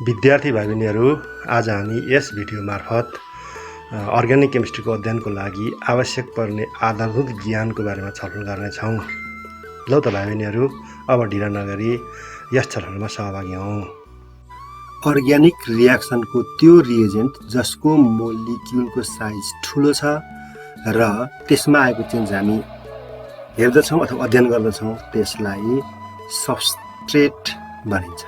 विद्यार्थी भाइ बहिनीहरू, आज हामी यस भिडियो मार्फत अर्ग्यानिक केमिस्ट्रीको अध्ययनको लागि आवश्यक पर्ने आधारभूत ज्ञानको बारेमा छलफल गर्नेछौँ। लौ त भाइ बहिनीहरू, अब ढिला नगरी यस छलफलमा सहभागी हौँ। अर्ग्यानिक रियाक्सनको त्यो रिएजेन्ट जसको मोलिक्युलको साइज ठुलो छ र त्यसमा आएको चेन्ज हामी हेर्दछौँ अथवा अध्ययन गर्दछौँ, त्यसलाई सबस्ट्रेट भनिन्छ।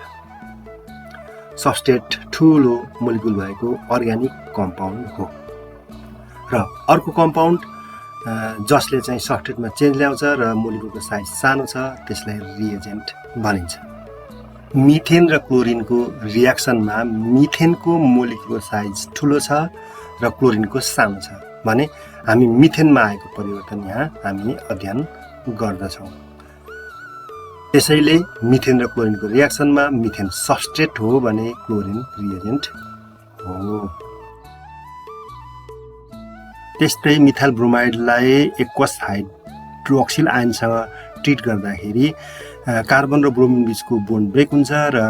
सबस्ट्रेट ठुलो मोलिक्युल भएको अर्ग्यानिक कम्पाउन्ड हो। र अर्को कम्पाउन्ड जसले चाहिँ सबस्ट्रेटमा चेन्ज ल्याउँछ र मोलिक्युलको साइज सानो छ, त्यसलाई रिएजेन्ट भनिन्छ। मिथेन र क्लोरिनको रियाक्सनमा मिथेनको मोलिक्युलको साइज ठुलो छ र क्लोरिनको सानो छ भने हामी मिथेनमा आएको परिवर्तन यहाँ हामी अध्ययन गर्दछौँ। त्यसैले मिथेन र क्लोरिनको रियाक्सनमा मिथेन सबस्ट्रेट हो भने क्लोरिन रिएजेन्ट हो। त्यस्तै मिथाइल ब्रोमाइडलाई एक्वस हाइड्रोक्सिल आयनसँग ट्रिट गर्दाखेरि कार्बन र ब्रोमिन बीचको बोन्ड ब्रेक हुन्छ र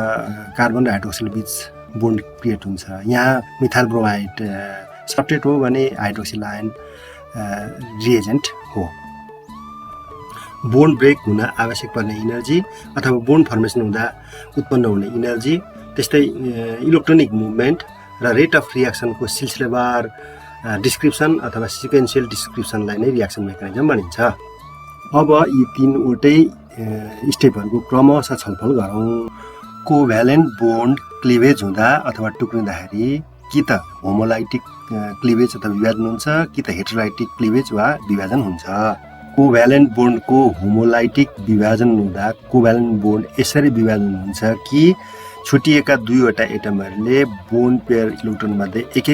कार्बन र हाइड्रोक्सिल बीच बोन्ड क्रिएट हुन्छ। यहाँ मिथाइल ब्रोमाइड सबस्ट्रेट हो भने हाइड्रोक्सिल आयन रिएजेन्ट हो। बोन्ड ब्रेक हुन आवश्यक पर्ने इनर्जी अथवा बोन्ड फर्मेसन हुँदा उत्पन्न हुने इनर्जी, त्यस्तै इलेक्ट्रोनिक मुभमेन्ट र रेट अफ रियाक्सनको सिलसिलेवार डिस्क्रिप्सन अथवा सिक्वेन्सियल डिस्क्रिप्सनलाई नै रियाक्सन मेकानिजम भनिन्छ। अब यी तीनवटै स्टेपहरूको क्रमशः छलफल गरौँ। कोभ्यालेन्ट बोन्ड क्लिभेज हुँदा अथवा टुक्रिँदाखेरि कि त होमोलाइटिक क्लिभेज अथवा विभाजन हुन्छ कि त हेटेरोलाइटिक क्लिभेज वा विभाजन हुन्छ। कोभ्यालेन्ट बोन्डको होमोलाइटिक विभाजन हुँदा कोभ्यालेन्ट बोन्ड यसरी विभाजन हुन्छ कि छुटिएका दुईवटा एटमहरूले बोन्ड पेयर इलेक्ट्रोनमध्ये एक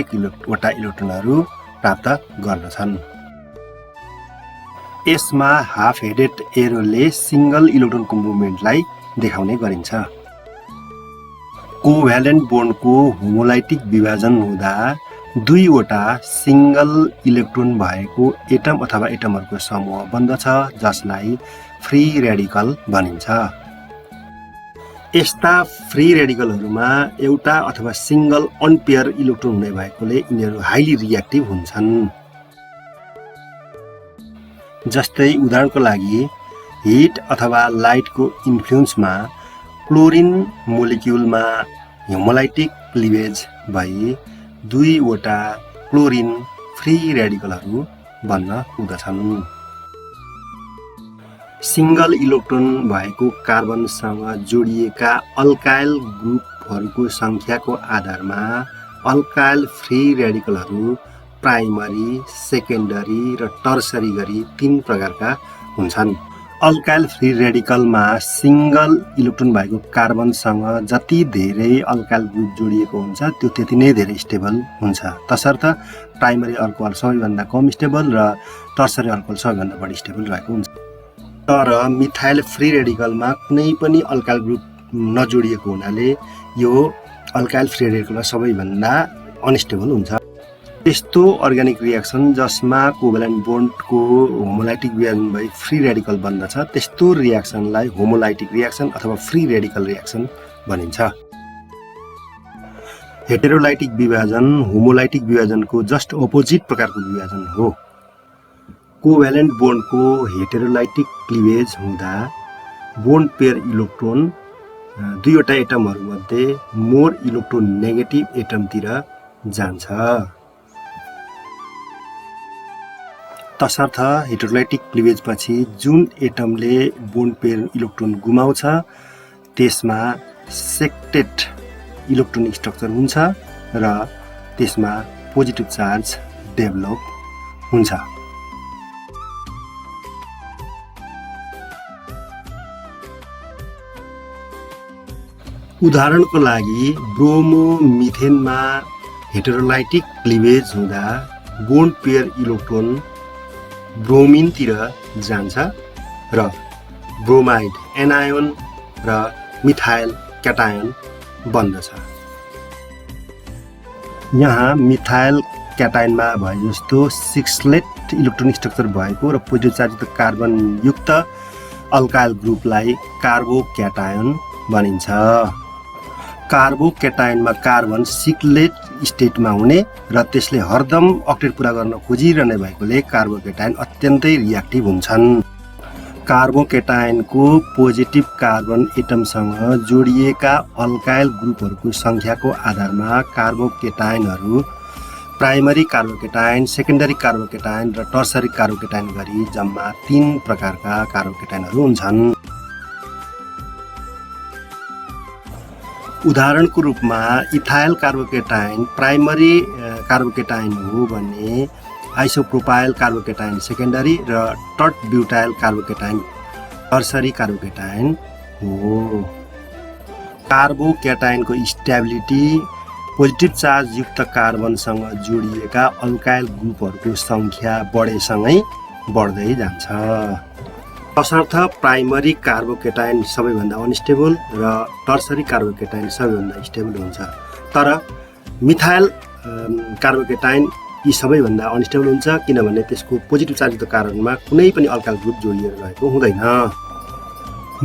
वटा इलेक्ट्रोनहरू प्राप्त गर्दछन्। यसमा हाफ हेडेड एरोले सिङ्गल इलेक्ट्रोनको मुभमेन्टलाई देखाउने गरिन्छ। कोभ्यालेन्ट बोन्डको होमोलाइटिक विभाजन हुँदा दुईवटा सिङ्गल इलेक्ट्रोन भएको एटम अथवा एटमहरूको समूह बन्दछ, जसलाई फ्री रेडिकल भनिन्छ। यस्ता फ्री रेडिकलहरूमा एउटा अथवा सिङ्गल अनपेयर इलेक्ट्रोन हुने भएकोले यिनीहरू हाइली रियाक्टिभ हुन्छन्। जस्तै उदाहरणको लागि हिट अथवा लाइटको इन्फ्लुएन्समा क्लोरिन मोलिक्युलमा होमोलाइटिक क्लिभेज भई दुईवटा क्लोरिन फ्री रेडिकलहरू बन्न पुग्दछन्। सिङ्गल इलेक्ट्रोन भएको कार्बनसँग जोडिएका अल्काइल ग्रुपहरूको सङ्ख्याको आधारमा अल्काइल फ्री रेडिकलहरू प्राइमरी, सेकेन्डरी र टर्सरी गरी तीन प्रकारका हुन्छन्। अल्काइल फ्री रेडिकलमा सिङ्गल इलेक्ट्रोन भएको कार्बनसँग जति धेरै अल्काइल ग्रुप जोडिएको हुन्छ त्यो त्यति नै धेरै स्टेबल हुन्छ। तसर्थ प्राइमरी अल्कोहल सबैभन्दा कम स्टेबल र टर्सरी अल्कोहल सबैभन्दा बढी स्टेबल रहेको हुन्छ। तर मिथाइल फ्री रेडिकलमा कुनै पनि अल्काइल ग्रुप नजोडिएको हुनाले यो अल्काइल फ्री रेडिकलमा सबैभन्दा अनस्टेबल हुन्छ। त्यस्तो अर्ग्यानिक रियाक्सन जसमा कोभ्यालेन्ट बोन्डको होमोलाइटिक विभाजन भई फ्री रेडिकल बन्दछ, त्यस्तो रियाक्सनलाई होमोलाइटिक रियाक्सन अथवा फ्री रेडिकल रियाक्सन भनिन्छ। हेटेरोलाइटिक विभाजन होमोलाइटिक विभाजनको जस्ट अपोजिट प्रकारको विभाजन हो। कोभ्यालेन्ट बोन्डको हेटेरोलाइटिक क्लिभेज हुँदा बोन्ड पेयर इलेक्ट्रोन दुईवटा एटमहरूमध्ये मोर इलेक्ट्रोन नेगेटिभ एटमतिर जान्छ। तसर्थ हेटेरोलाइटिक क्लिभेज पछि जुन एटमले बोन्ड पेयर इलेक्ट्रोन गुमाउँछ त्यसमा सेक्टेड इलेक्ट्रोनिक स्ट्रक्चर हुन्छ र त्यसमा पोजिटिभ चार्ज डेभलप हुन्छ। उदाहरणको लागि ब्रोमोमिथेनमा हेटेरोलाइटिक क्लिभेज हुँदा बोन्ड पेयर इलेक्ट्रोन ब्रोमिनतिर जान्छ र ब्रोमाइड एनायोन र मिथाइल क्याटायोन बन्दछ। यहाँ मिथाइल क्याटायोनमा भए जस्तो सिक्सलेट इलेक्ट्रोनिक स्ट्रक्चर भएको र पोजिटिभ चार्जयुक्त कार्बन युक्त अल्काइल ग्रुपलाई कार्बोक्याटायोन भनिन्छ। कार्बोकेटाइनमा कार्बन सिक्लेट स्टेटमा हुने र त्यसले हरदम अक्टेट पुरा गर्न खोजिरहने भएकोले कार्बोकेटाइन अत्यन्तै रियाक्टिभ हुन्छन्। कार्बोकेटाइनको पोजिटिभ कार्बन एटमसँग जोडिएका अल्काइल ग्रुपहरूको सङ्ख्याको आधारमा कार्बोकेटाइनहरू प्राइमरी कार्बोकेटाइन, सेकेन्डरी कार्बोकेटाइन र टर्सरी कार्बोकेटाइन गरी जम्मा 3 प्रकारका कार्बोकेटाइनहरू हुन्छन्। उदाहरणको रूपमा इथाइल कार्बोकेटाइन प्राइमरी कार्बोकेटाइन हो भने आइसोप्रोपाइल कार्बोकेटाइन सेकेन्डरी र टट ब्युटाइल कार्बोकेटाइन टर्सरी कार्बोकेटाइन हो। कार्बोकेटाइनको स्टेबिलिटी पोजिटिभ चार्ज युक्त कार्बनसँग जोडिएका अल्काइल ग्रुपहरूको सङ्ख्या बढेसँगै बढ्दै जान्छ। तसर्थ प्राइमरी कार्बोकेटाइन सबैभन्दा अनस्टेबल र टर्सरी कार्बोकेटाइन सबैभन्दा स्टेबल हुन्छ। तर मिथाइल कार्बोकेटाइन यी सबैभन्दा अनस्टेबल हुन्छ किनभने त्यसको पोजिटिभ चार्जयुक्त कार्बनमा कुनै पनि अल्काइल ग्रुप जोडिएर रहेको हुँदैन।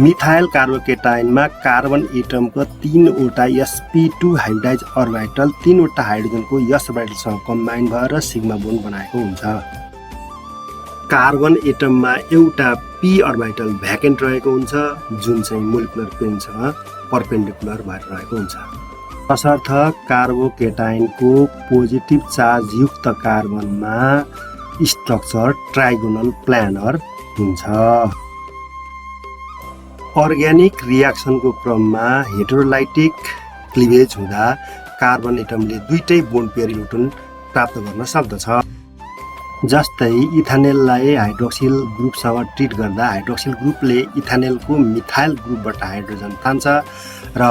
मिथाइल कार्बोकेटाइनमा कार्बन एटमको 3वटा sp2 हाइब्रिडाइज अर्बिटल 3वटा हाइड्रोजनको s अर्बिटलसँग कम्बाइन भएर सिग्मा बोन्ड बनाएको हुन्छ। कार्बन एटममा एउटा p अर्बिटल भ्याकेन्ट रहेको हुन्छ जुन चाहिँ मोलिकुलर पेनसँग परपेन्डिकुलर भएर रहेको हुन्छ। तसर्थ कार्बोकेटाइनको पोजिटिभ चार्जयुक्त कार्बनमा स्ट्रक्चर ट्राइगोनल प्लानर हुन्छ। अर्ग्यानिक रियाक्सनको क्रममा हेटेरोलाइटिक क्लिभेज हुँदा कार्बन एटमले दुईटै बोन्ड पेयर इलेक्ट्रोन प्राप्त गर्न सक्दछ। जस्तै इथानेललाई हाइड्रोक्सिल ग्रुपसँग ट्रिट गर्दा हाइड्रोक्सिल ग्रुपले इथानेलको मिथाइल ग्रुपबाट हाइड्रोजन तान्छ र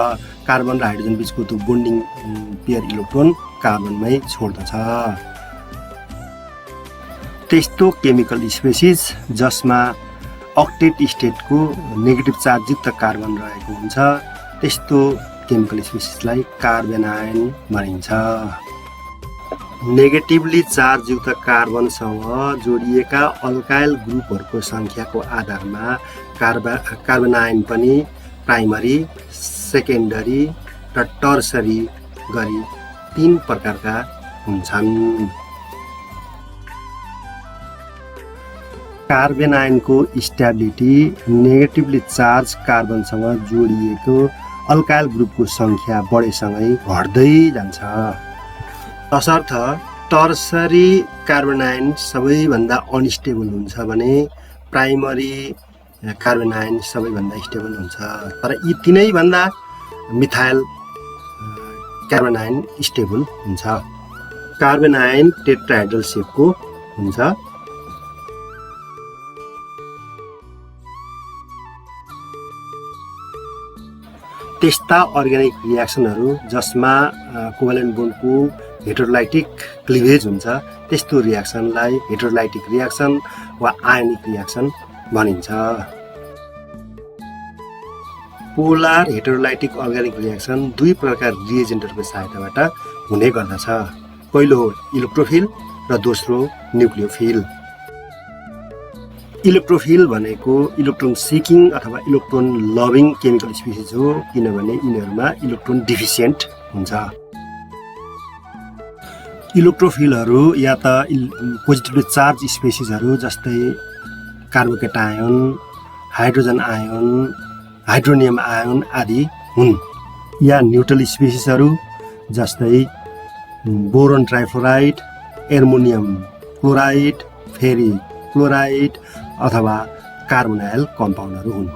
कार्बन र हाइड्रोजन बिचको त्यो बोन्डिङ पेयर इलेक्ट्रोन कार्बनमै छोड्दछ। त्यस्तो केमिकल स्पेसिस जसमा अक्टेट स्टेटको नेगेटिभ चार्जयुक्त कार्बन रहेको हुन्छ त्यस्तो केमिकल स्पेसिसलाई कार्बेनाइन भनिन्छ। नेगेटिभली चार्जयुक्त कार्बनसँग जोडिएका अल्काइल ग्रुपहरूको सङ्ख्याको आधारमा कार्बेनाइन पनि प्राइमरी, सेकेन्डरी र टर्सरी गरी 3 प्रकारका हुन्छन्। कार्बेनाइनको स्टेबिलिटी नेगेटिभली चार्ज कार्बनसँग जोडिएको अल्काइल ग्रुपको सङ्ख्या बढेसँगै घट्दै जान्छ। तसर्थ टर्सरी कार्बेनाइन सबैभन्दा अनस्टेबल हुन्छ भने प्राइमरी कार्बेनाइन सबैभन्दा स्टेबल हुन्छ। तर यी तीनैभन्दा मिथाइल कार्बेनाइन स्टेबल हुन्छ। कार्बेनाइन टेट्राहेड्रल सेपको हुन्छ। त्यस्ता अर्ग्यानिक रियाक्सनहरू जसमा कोभ्यालेन्ट बोन्डको हेटेरोलाइटिक क्लिभेज हुन्छ त्यस्तो रियाक्सनलाई हेटेरोलाइटिक रियाक्सन वा आयनिक रियाक्सन भनिन्छ। पोलार हेटेरोलाइटिक अर्ग्यानिक रियाक्सन 2 प्रकार रिएजेन्टहरूको सहायताबाट हुने गर्दछ। पहिलो हो इलेक्ट्रोफिल र दोस्रो न्युक्लियोफिल। इलेक्ट्रोफिल भनेको इलेक्ट्रोन सिकिङ अथवा इलेक्ट्रोन लभिङ केमिकल स्पेसिस हो किनभने यिनीहरूमा इलेक्ट्रोन डिफिसियन्ट हुन्छ। इलेक्ट्रोफिलहरू या त पोजिटिभली चार्ज स्पेसिसहरू जस्तै carbocation, hydrogen ion, hydronium ion आदि हुन् या न्युट्रल स्पेसिसहरू जस्तै boron trifluoride, ammonium chloride, ferric chloride अथवा कार्बोनाइल कम्पाउन्डहरू हुन्।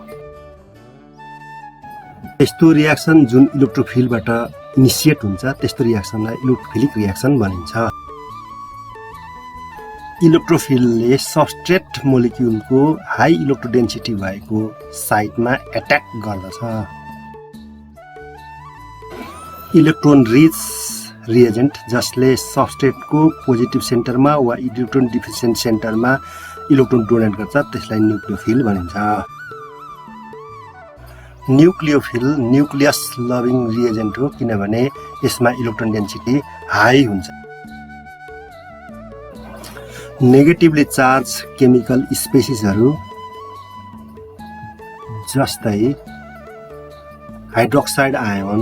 त्यस्तो रियाक्सन जुन इलेक्ट्रोफिलबाट इनिसिएट हुन्छ त्यस्तो रियाक्सनलाई इलेक्ट्रोफिलिक रियाक्सन भनिन्छ। इलेक्ट्रोफिलले सबस्ट्रेट मोलिक्युलको हाई इलेक्ट्रोडेन्सिटी भएको साइटमा एट्याक गर्दछ। इलेक्ट्रोन रिच रिएजेन्ट जसले सबस्ट्रेटको पोजिटिभ सेन्टरमा वा इलेक्ट्रोन डिफिसियन्ट सेन्टरमा इलेक्ट्रोन डोनेट गर्छ त्यसलाई न्युक्लियोफिल भनिन्छ। न्युक्लियोफिल न्युक्लियस लभिङ रिएजेन्ट हो किनभने यसमा इलेक्ट्रोन डेन्सिटी हाई हुन्छ। नेगेटिभली चार्ज केमिकल स्पेसिसहरू जस्तै hydroxide ion,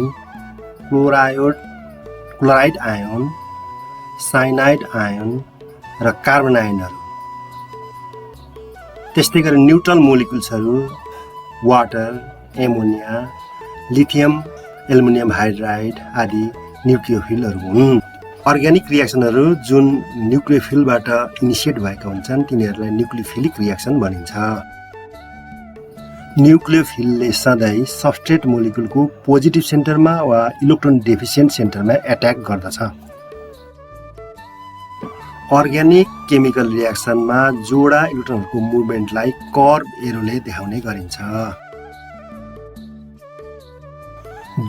chloride ion, cyanide ion र कार्बन आयोनहरू। त्यस्तै गरी न्युट्रल मोलिकुल्सहरू water, ammonia, lithium, aluminium hydride आदि न्युक्लियोफिलहरू हुन्। अर्ग्यानिक रियाक्सनहरू जुन न्युक्लियोफिलबाट इनिसिएट भएका हुन्छन् तिनीहरूलाई न्युक्लियोफिलिक रियाक्सन भनिन्छ। न्युक्लियोफिलले सधैँ सबस्ट्रेट मोलिकुलको पोजिटिभ सेन्टरमा वा इलेक्ट्रोन डेफिसिएन्ट सेन्टरमा एट्याक गर्दछ। अर्ग्यानिक केमिकल रियाक्सनमा जोडा इलेक्ट्रोनहरूको मुभमेन्टलाई कर्भ एरोले देखाउने गरिन्छ।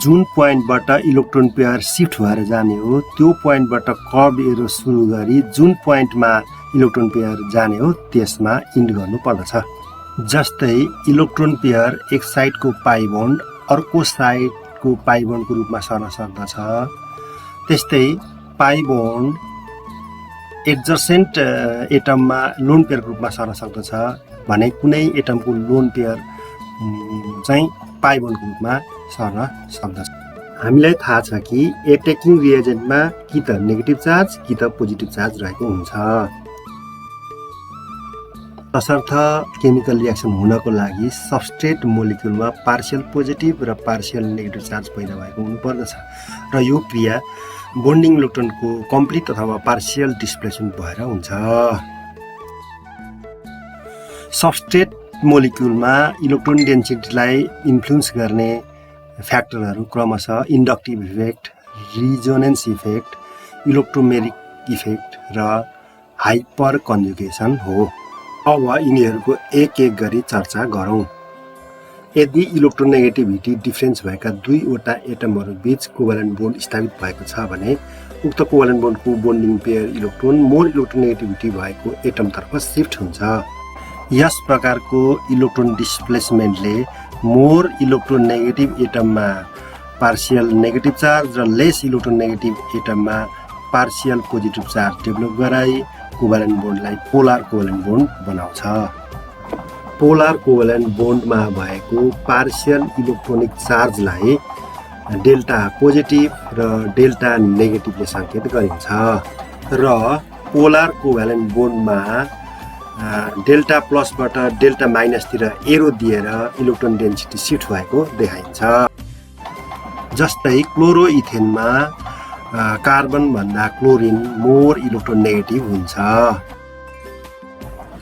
जुन पोइन्टबाट इलेक्ट्रोन पेयर सिफ्ट भएर जाने हो त्यो पोइन्टबाट कर्भ एरो सुरु गरी जुन पोइन्टमा इलेक्ट्रोन पेयर जाने हो त्यसमा इन्ड गर्नु पर्दछ। जस्तै इलेक्ट्रोन पेयर एक साइडको पाई बोन्ड अर्को साइडको पाई बोन्डको रूपमा सर्न सक्दछ। त्यस्तै पाई बोन्ड एडजसेन्ट एटममा लोन पेयरको रूपमा सर्न सक्दछ भने कुनै एटमको लोन पेयर चाहिँ पाई बोन्डको रूपमा सर्न सक्दछ। हामीलाई थाहा छ कि एटेकिङ रिएजेन्टमा कि त नेगेटिभ चार्ज कि त पोजिटिभ चार्ज रहेको हुन्छ। तसर्थ केमिकल रियाक्सन हुनको लागि सबस्ट्रेट मोलिकुलमा पार्शियल पोजिटिभ र पार्शियल नेगेटिभ चार्ज पैदा भएको हुनुपर्दछ र यो क्रिया बोन्डिङ इलेक्ट्रोनको कम्प्लिट अथवा पार्शियल डिस्प्लेसमेन्ट भएर हुन्छ। सबस्ट्रेट मोलिकुलमा इलेक्ट्रोन डेन्सिटीलाई इन्फ्लुएन्स गर्ने फ्याक्टरहरू क्रमशः inductive effect, resonance effect, electromeric effect र हाइपर कन्जुगेसन हो। अब यिनीहरूको एक एक गरी चर्चा गरौँ। यदि इलेक्ट्रोनेगेटिभिटी डिफ्रेन्स भएका दुईवटा एटमहरू बीच कोभ्यालेन्ट बोन्ड स्थापित भएको छ भने उक्त कोभ्यालेन्ट बोन्डको bonding pair electron more electronegativity भएको एटमतर्फ सिफ्ट हुन्छ। यस प्रकारको इलेक्ट्रोन डिस्प्लेसमेन्टले मोर इलेक्ट्रोनेगेटिभ एटममा पार्शियल नेगेटिभ चार्ज र लेस इलेक्ट्रोनेगेटिभ एटममा पार्शियल पोजिटिभ चार्ज डेभलप गराई कोभ्यालेन्ट बोन्डलाई पोलार कोभ्यालेन्ट बोन्ड बनाउँछ। पोलार कोभ्यालेन्ट बोन्डमा भएको पार्शियल इलेक्ट्रोनिक चार्जलाई डेल्टा पोजिटिभ र डेल्टा नेगेटिभले सङ्केत गरिन्छ र पोलार कोभ्यालेन्ट बोन्डमा डेल्टा प्लसबाट डेल्टा माइनसतिर एरो दिएर इलेक्ट्रोन डेन्सिटी सिफ्ट भएको देखाइन्छ। जस्तै क्लोरोइथेनमा कार्बनभन्दा क्लोरिन मोर इलेक्ट्रोन नेगेटिभ हुन्छ।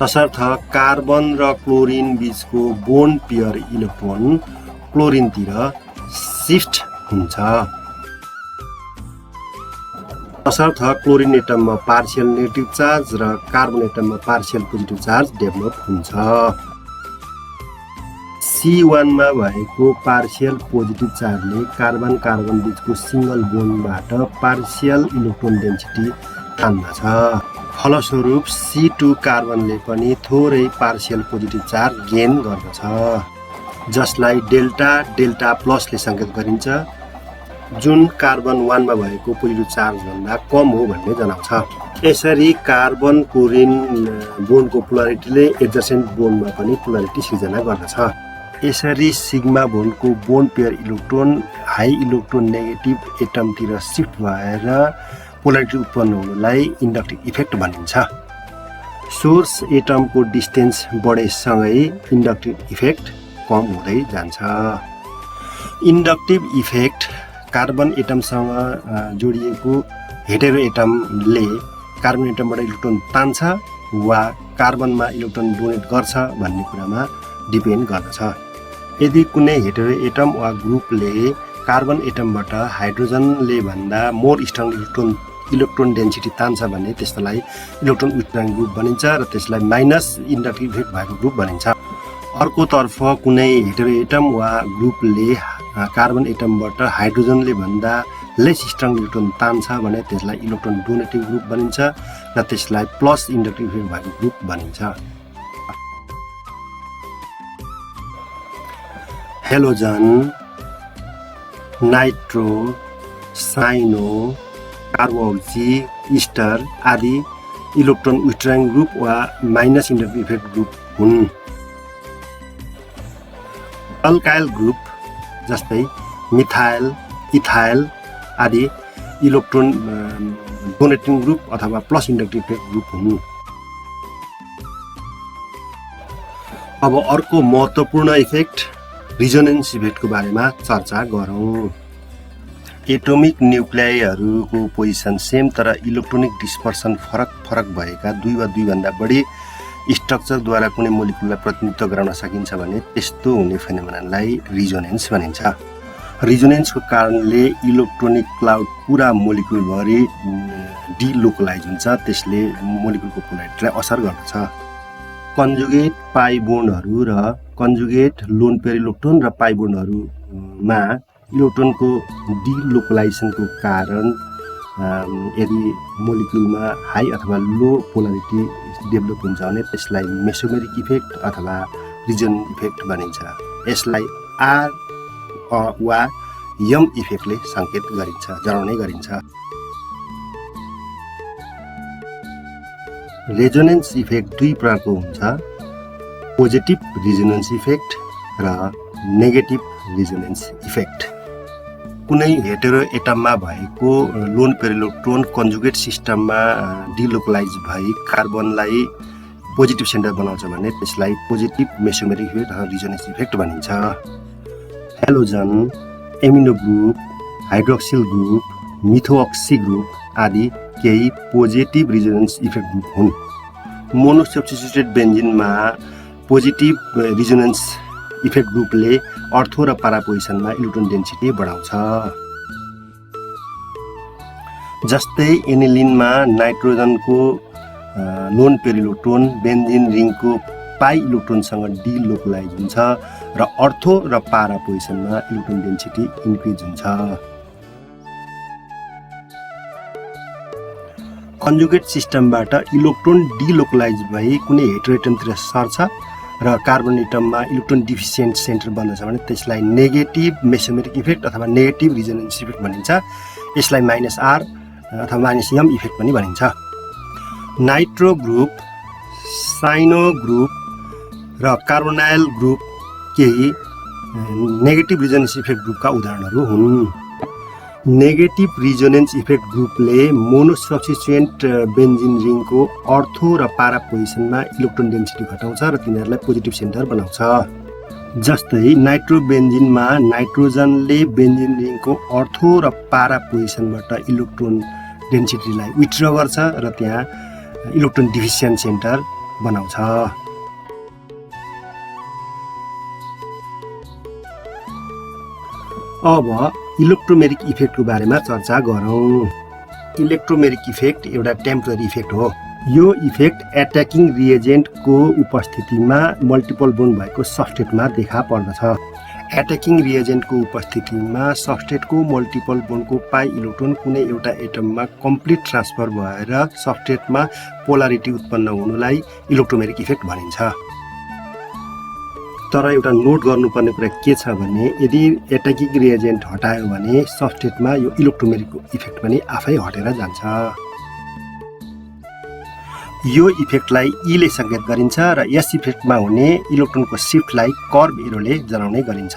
तसर्थ कार्बन र क्लोरिन बीचको बोन्ड पेयर इलेक्ट्रोन क्लोरिनतिर सिफ्ट हुन्छ। तसर्थ क्लोरिन एटममा पार्शियल नेगेटिभ चार्ज र कार्बन एटममा पार्शियल पोजिटिभ चार्ज डेभलप हुन्छ। C1मा भएको पार्शियल पोजिटिभ चार्जले कार्बन कार्बन बीचको सिङ्गल बोन्डबाट पार्शियल इलेक्ट्रोन डेन्सिटी तान्दछ। फलस्वरूप C2 कार्बनले पनि थोरै पार्शियल पोजिटिभ चार्ज गेन गर्दछ जसलाई डेल्टा डेल्टा प्लसले सङ्केत गरिन्छ जुन कार्बन 1मा भएको पोजिटिभ चार्जभन्दा कम हो भन्ने जनाउँछ। यसरी कार्बन क्लोरिन बोन्डको पोलारिटीले एडजसेन्ट बोन्डमा पनि पोलारिटी सिर्जना गर्दछ। यसरी सिग्मा बोन्डको bond pair electron high electron negative एटमतिर सिफ्ट भएर पोलारिटी उत्पन्न हुनुलाई इन्डक्टिभ इफेक्ट भनिन्छ। सोर्स एटमको डिस्टेन्स बढेसँगै इन्डक्टिभ इफेक्ट कम हुँदै जान्छ। इन्डक्टिभ इफेक्ट कार्बन एटमसँग जोडिएको हेटेरो एटमले कार्बन एटमबाट इलेक्ट्रोन तान्छ वा कार्बनमा इलेक्ट्रोन डोनेट गर्छ भन्ने कुरामा डिपेन्ड गर्दछ। यदि कुनै हेटेरो एटम वा ग्रुपले कार्बन एटमबाट हाइड्रोजनले भन्दा मोर स्ट्रङ इलेक्ट्रोन डेन्सिटी तान्छ भने त्यसलाई इलेक्ट्रोन विथड्रइङ ग्रुप भनिन्छ र त्यसलाई माइनस इन्डक्टिभ इफेक्ट भएको ग्रुप भनिन्छ। अर्कोतर्फ कुनै हेटेरो एटम वा ग्रुपले कार्बन एटमबाट हाइड्रोजनले भन्दा लेस स्ट्रङ इलेक्ट्रोन तान्छ भने त्यसलाई इलेक्ट्रोन डोनेटिभ ग्रुप भनिन्छ र त्यसलाई प्लस इन्डक्टिभ इफेक्ट भएको ग्रुप भनिन्छ। हेलोजन, नाइट्रो, साइनो, कार्बोक्सी, इस्टर आदि इलेक्ट्रोन विथड्रइङ ग्रुप वा माइनस इन्डक्टिभ इफेक्ट ग्रुप हुन्। अल्काइल ग्रुप जस्तै मिथाइल, इथाइल आदि इलेक्ट्रोन डोनेटिङ ग्रुप अथवा प्लस इन्डक्टिभ इफेक्ट ग्रुप हुन्। अब अर्को महत्त्वपूर्ण इफेक्ट रिजोनेन्स इफेक्टको बारेमा चर्चा गरौँ। एटोमिक न्युक्लियरहरूको पोजिसन सेम तर इलेक्ट्रोनिक डिस्पर्सन फरक भएका दुई वा दुईभन्दा बढी स्ट्रक्चरद्वारा कुनै मोलिकुललाई प्रतिनिधित्व गराउन सकिन्छ भने त्यस्तो हुने फेनोमेननलाई रिजोनेन्स भनिन्छ। रिजोनेन्सको कारणले इलेक्ट्रोनिक क्लाउड पुरा मोलिकुलभरि डिलोकलाइज हुन्छ, त्यसले मोलिकुलको पोलारिटीलाई असर गर्दछ। कन्जुगेट पाई बोन्डहरू र कन्जुगेट लोन पेयर इलेक्ट्रोन र पाई बोन्डहरूमा इलेक्ट्रोनको डिलोकलाइजेसनको कारण यदि मोलिकुलमा हाई अथवा लो पोलारिटी डेभलप हुन्छ भने त्यसलाई मेसोमेरिक इफेक्ट अथवा रिजन इफेक्ट भनिन्छ। यसलाई आर वा यम इफेक्टले सङ्केत गरिन्छ, जनाउने गरिन्छ। रेजोनेन्स इफेक्ट दुई प्रकारको हुन्छ, पोजिटिभ रिजोनेन्स इफेक्ट र नेगेटिभ रिजोनेन्स इफेक्ट। कुनै हेटेरो एटममा भएको लोन पेयर इलेक्ट्रोन कन्जुगेट सिस्टममा डिलोकलाइज भई कार्बनलाई पोजिटिभ सेन्टर बनाउँछ भने त्यसलाई पोजिटिभ मेसोमेरिक इफेक्ट अथवा रिजोनेन्स इफेक्ट भनिन्छ। Halogen, amino group, hydroxyl group, methoxy group आदि केही पोजिटिभ रिजोनेन्स इफेक्ट ग्रुप हुन्। मोनोसब्स्टिट्युटेड बेन्जिनमा पोजिटिभ रिजोनेन्स इफेक्ट ग्रुपले अर्थो र पारा पोजिसनमा इलेक्ट्रोन डेन्सिटी बढाउँछ। जस्तै एनिलिनमा नाइट्रोजनको लोन पेयर इलेक्ट्रोन बेन्जिन रिङको पाई इलेक्ट्रोनसँग डिलोकलाइज हुन्छ र अर्थो र पारा पोजिसनमा इलेक्ट्रोन डेन्सिटी इन्क्रिज हुन्छ। कन्जुगेट सिस्टमबाट इलेक्ट्रोन डिलोकलाइज भई कुनै हेटेरोएटमतिर सर्छ र कार्बन एटममा इलेक्ट्रोन डिफिसियन्ट सेन्टर बन्दछ भने त्यसलाई नेगेटिभ मेसोमेरिक इफेक्ट अथवा नेगेटिभ रिजोनेन्स इफेक्ट भनिन्छ। यसलाई -R अथवा -M इफेक्ट पनि भनिन्छ। नाइट्रो ग्रुप, साइनो ग्रुप र कार्बोनाइल ग्रुप केही नेगेटिभ रिजोनेन्स इफेक्ट ग्रुपका उदाहरणहरू हुन्। नेगेटिभ रिजोनेन्स इफेक्ट ग्रुपले मोनोसब्स्टिट्युएन्ट बेन्जिन रिङको अर्थो र पारा पोजिसनमा इलेक्ट्रोन डेन्सिटी घटाउँछ र तिनीहरूलाई पोजिटिभ सेन्टर बनाउँछ। जस्तै नाइट्रोबेन्जिनमा नाइट्रोजनले बेन्जिन रिङको अर्थो र पारा पोजिसनबाट इलेक्ट्रोन डेन्सिटीलाई विथड्र गर्छ र त्यहाँ इलेक्ट्रोन डिफिसियन्ट सेन्टर बनाउँछ। अब इलेक्ट्रोमेरिक इफेक्टको बारेमा चर्चा गरौँ। इलेक्ट्रोमेरिक इफेक्ट एउटा टेम्पोररी इफेक्ट हो। यो इफेक्ट एट्याकिङ रिएजेन्टको उपस्थितिमा मल्टिपल बोन्ड भएको सबस्ट्रेटमा देखा पर्दछ। एट्याकिङ रिएजेन्टको उपस्थितिमा सबस्ट्रेटको मल्टिपल बोन्डको पाई इलेक्ट्रोन कुनै एउटा एटममा कम्प्लिट ट्रान्सफर भएर सबस्ट्रेटमा पोलारिटी उत्पन्न हुनुलाई इलेक्ट्रोमेरिक इफेक्ट भनिन्छ। तर एउटा नोट गर्नुपर्ने कुरा के छ भने यदि एट्याकिङ रिएजेन्ट हटायो भने सबस्ट्रेटमा यो इलेक्ट्रोमेरिक इफेक्ट पनि आफै हटेर जान्छ। यो इफेक्टलाई ले सङ्केत गरिन्छ र यस इफेक्टमा हुने इलेक्ट्रोनको सिफ्टलाई कर्भ एरोले जनाउने गरिन्छ।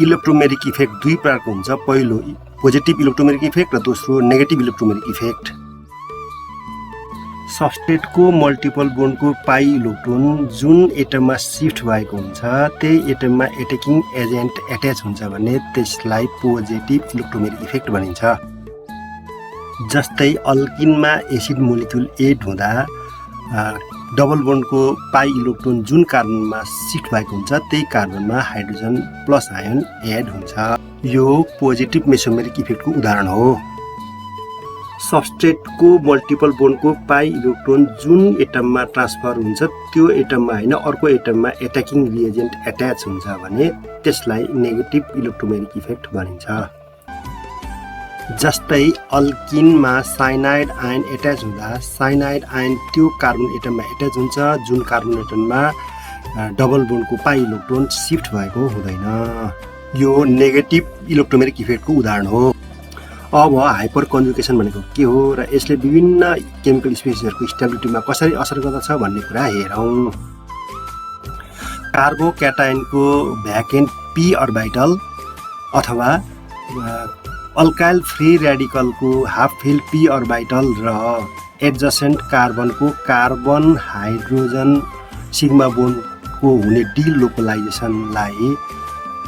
इलेक्ट्रोमेरिक इफेक्ट दुई प्रकारको हुन्छ, पहिलो पोजिटिभ इलेक्ट्रोमेरिक इफेक्ट र दोस्रो नेगेटिभ इलेक्ट्रोमेरिक इफेक्ट। सबस्ट्रेटको मल्टिपल बोन्डको पाई इलेक्ट्रोन जुन एटममा सिफ्ट भएको हुन्छ त्यही एटममा एट्याकिङ एजेन्ट एट्याच हुन्छ भने त्यसलाई पोजिटिभ इलेक्ट्रोमेरिक इफेक्ट भनिन्छ। जस्तै अल्किनमा एसिड मोलिक्युल एड हुँदा डबल बोन्डको पाई इलेक्ट्रोन जुन कार्बनमा सिफ्ट भएको हुन्छ त्यही कार्बनमा हाइड्रोजन प्लस आयन एड हुन्छ। यो पोजिटिभ मेसोमेरिक इफेक्टको उदाहरण हो। सबस्ट्रेटको मल्टिपल बोन्डको पाई इलेक्ट्रोन जुन एटममा ट्रान्सफर हुन्छ त्यो एटममा होइन अर्को एटममा एट्याकिङ रिएजेन्ट एट्याच हुन्छ भने त्यसलाई नेगेटिभ इलेक्ट्रोमेरिक इफेक्ट भनिन्छ। जस्तै अल्किनमा साइनाइड आयन एट्याच हुँदा साइनाइड आयन त्यो कार्बन एटममा एट्याच हुन्छ जुन कार्बन एटममा डबल बोन्डको पाई इलेक्ट्रोन सिफ्ट भएको हुँदैन। यो नेगेटिभ इलेक्ट्रोमेरिक इफेक्टको उदाहरण हो। अब हाइपर कन्जुगेसन भनेको के हो र यसले विभिन्न केमिकल स्पेसिसहरूको स्टेबिलिटीमा कसरी असर गर्दछ भन्ने कुरा हेरौँ। कार्बोक्याटायनको भ्याकेन्ट p अर्बिटल अथवा अल्काइल फ्री रेडिकलको हाफ फिल पी अर्बिटल र एडजसेन्ट कार्बनको कार्बन हाइड्रोजन सिग्मा बोन्डको हुने डी लोकलाइजेसनलाई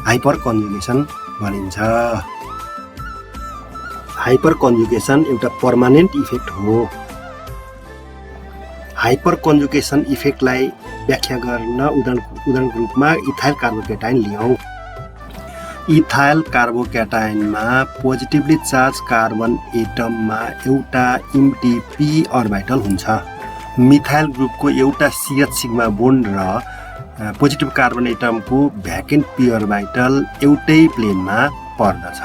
हाइपर कन्जुगेसन भनिन्छ। हाइपर कन्जुगेसन एउटा पर्मानेन्ट इफेक्ट हो। हाइपर कन्जुगेसन इफेक्टलाई व्याख्या गर्न उदाहरणको रूपमा इथाइल कार्बोकेटाइन लियौँ। इथाइल कार्बोकेटाइनमा पोजिटिभली चार्ज कार्बन एटममा एउटा इम्प्टी पी अर्बिटल हुन्छ। मिथाइल ग्रुपको एउटा CH सिग्मा बोन्ड र पोजिटिभ कार्बन एटमको भ्याकेन्ट पी अर्बिटल एउटै प्लेनमा पर्दछ।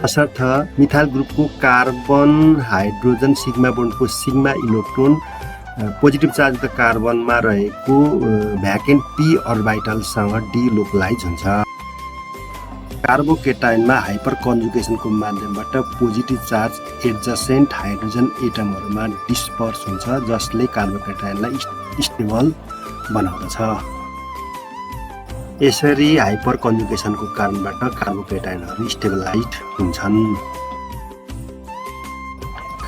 तसर्थ मिथाइल ग्रुपको कार्बन हाइड्रोजन सिग्मा बोन्डको सिग्मा इलेक्ट्रोन पोजिटिभ चार्ज कार्बनमा रहेको भ्याकेन्ट पी अर्बिटलसँग डिलोकलाइज हुन्छ। कार्बोकेटाइनमा हाइपर कन्जुगेसनको माध्यमबाट पोजिटिभ चार्ज एडजसेन्ट हाइड्रोजन एटमहरूमा डिस्पर्स हुन्छ, जसले कार्बोकेटाइनलाई स्टेबल बनाउँदछ। यसरी हाइपर कन्जुगेसनको कारणबाट कार्बोकेटाइनहरू स्टेबलाइज हुन्छन्।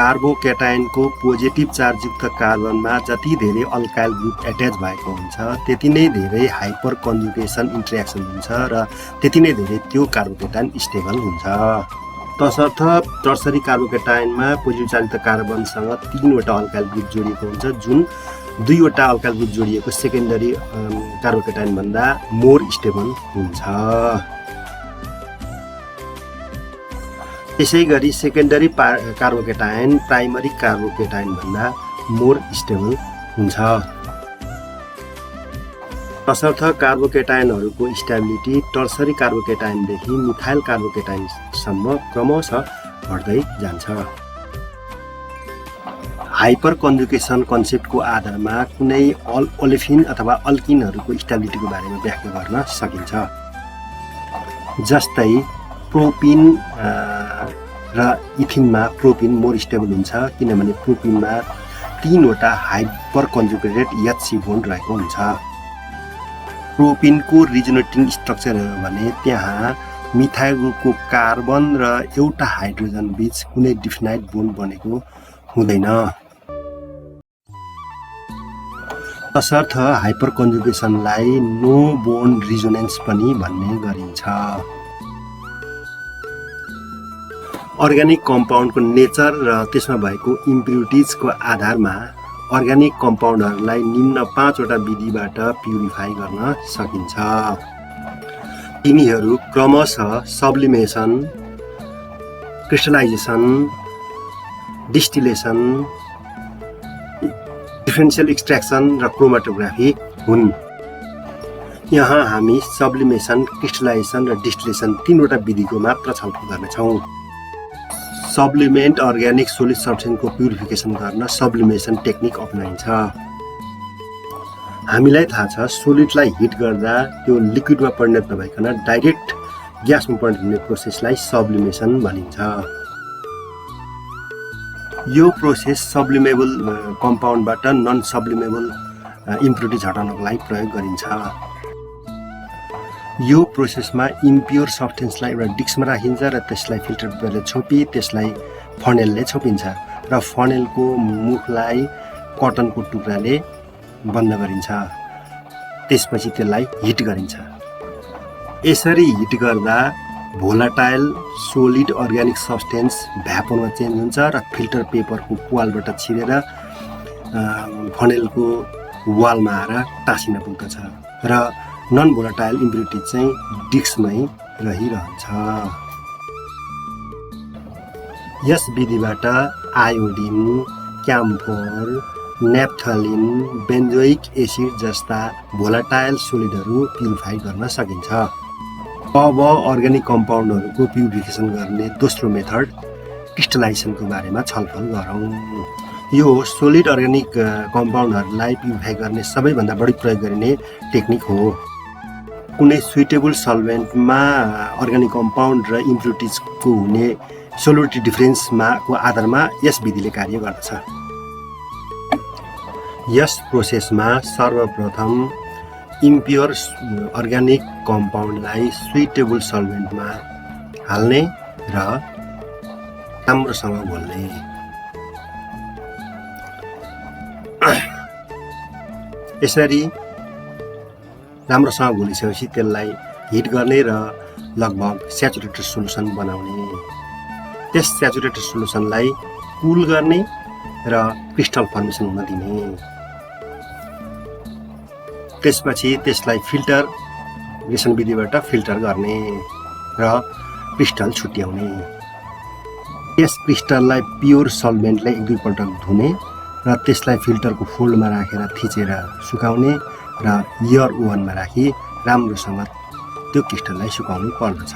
कार्बोकेटाइनको पोजिटिभ चार्जयुक्त कार्बनमा जति धेरै अल्काइल ग्रुप एट्याच भएको हुन्छ त्यति नै धेरै हाइपर कन्जुगेसन इन्ट्रेक्सन हुन्छ र त्यति नै धेरै त्यो कार्बोकेटाइन स्टेबल हुन्छ। तसर्थ टर्सरी कार्बोकेटाइनमा पोजिटिभ चार्जयुक्त कार्बनसँग 3वटा अल्काइल ग्रुप जोडिएको हुन्छ, जुन 2वटा अल्काइल ग्रुप जोडिएको सेकेन्डरी कार्बोकेटाइन भन्दा मोर स्टेबल हुन्छ। त्यसै गरी सेकेन्डरी कार्बोकेटाइन प्राइमरी कार्बोकेटाइन भन्दा मोर स्टेबल हुन्छ। तसर्थ कार्बोकेटाइनहरूको स्टेबिलिटी टर्सरी कार्बोकेटाइनदेखि मिथाइल कार्बोकेटाइनसम्म क्रमशः बढ्दै जान्छ। हाइपर कन्जुगेसन कन्सेप्टको आधारमा कुनै ओलेफिन अथवा अल्किनहरूको स्टेबिलिटीको बारेमा व्याख्या गर्न सकिन्छ। जस्तै प्रोपिन र इथिनमा प्रोपिन मोर स्टेबल हुन्छ, किनभने प्रोपिनमा 3वटा हाइपर कन्जुगेटेड HC बोन्ड रहेको हुन्छ। प्रोपिनको रिजोनेटिङ स्ट्रक्चर हेऱ्यो भने त्यहाँ मिथाइल ग्रुपको कार्बन र एउटा हाइड्रोजन बीच कुनै डिफिनाइट बोन्ड बनेको हुँदैन। तसर्थ हाइपर कन्जुगेसनलाई नो बोन्ड रिजोनेन्स पनि भन्ने गरिन्छ। अर्ग्यानिक कम्पाउन्डको नेचर र त्यसमा भएको इम्प्युरिटिजको आधारमा अर्ग्यानिक कम्पाउन्डहरूलाई निम्न 5वटा विधिबाट प्युरिफाई गर्न सकिन्छ। तिनीहरू क्रमशः सब्लिमेसन, क्रिस्टलाइजेसन, डिस्टिलेसन, डिफरेन्सियल एक्सट्र्याक्सन र क्रोमाटोग्राफी हुन्। यहाँ हामी सब्लिमेसन, क्रिस्टलाइजेसन र डिस्टिलेसन 3वटा विधिको मात्र छलफल गर्नेछौँ। सब्लिमेन्ट अर्ग्यानिक सोलिड सब्स्टेन्सको प्युरिफिकेसन गर्न सब्लिमेसन टेक्निक अपनाइन्छ। हामीलाई थाहा छ सोलिडलाई हिट गर्दा त्यो लिक्विडमा परिणत नभइकन डाइरेक्ट ग्यासमा परिणत हुने प्रोसेसलाई सब्लिमेसन भनिन्छ। यो प्रोसेस सब्लिमेबल कम्पाउन्डबाट नन सब्लिमेबल इम्प्युरिटिज हटाउनको लागि प्रयोग गरिन्छ। यो प्रोसेसमा इम्प्योर सब्स्टेन्सलाई एउटा डिस्कमा राखिन्छ र त्यसलाई फिल्टर पेपरले छोपी त्यसलाई फनेलले छोपिन्छ र फनेलको मुखलाई कटनको टुक्राले बन्द गरिन्छ। त्यसपछि त्यसलाई हिट गरिन्छ। यसरी हिट गर्दा भोलाटाइल सोलिड अर्ग्यानिक सब्स्टेन्स भ्यापोरमा चेन्ज हुन्छ र फिल्टर पेपरको वालबाट छिरेर फनेलको वालमा आएर टाँसिन पुग्दछ र नन भोलाटाइल इम्प्युरिटिज चाहिँ डिस्कमै रहिरहन्छ। यस विधिबाट आयोडिन, क्याम्फोर, नेप्थलिन, बेन्जोइक एसिड जस्ता भोलाटाइल सोलिडहरू प्युरिफाई गर्न सकिन्छ। अब अर्ग्यानिक कम्पाउन्डहरूको प्युरिफिकेसन गर्ने दोस्रो मेथड क्रिस्टलाइजेसनको बारेमा छलफल गरौँ। यो सोलिड अर्ग्यानिक कम्पाउन्डहरूलाई प्युरिफाई गर्ने सबैभन्दा बढी प्रयोग गरिने टेक्निक हो। कुनै सुइटेबल सल्भेन्टमा अर्ग्यानिक कम्पाउन्ड र इम्प्युरिटिजको हुने सोलिडिटी डिफरेन्सको आधारमा यस विधिले कार्य गर्दछ। यस प्रोसेसमा सर्वप्रथम इम्प्योर अर्ग्यानिक कम्पाउन्डलाई सुइटेबल सल्भेन्टमा हाल्ने र राम्रोसँग घोल्ने। यसरी राम्रोसँग घोलिसकेपछि त्यसलाई हिट गर्ने र लगभग स्याचुरेटेड सोलुसन बनाउने। त्यस स्याचुरेटेड सोलुसनलाई कुल गर्ने र क्रिस्टल फर्मेसन हुन दिने। त्यसपछि त्यसलाई फिल्टरेसन विधिबाट फिल्टर गर्ने र क्रिस्टल छुट्याउने। त्यस क्रिस्टललाई प्योर सल्भेन्टले 1-2 पल्ट धुने र त्यसलाई फिल्टरको फोल्डमा राखेर थिचेर सुकाउने र एयर ओभनमा राखी राम्रोसँग त्यो क्रिस्टललाई सुकाउनु पर्दछ।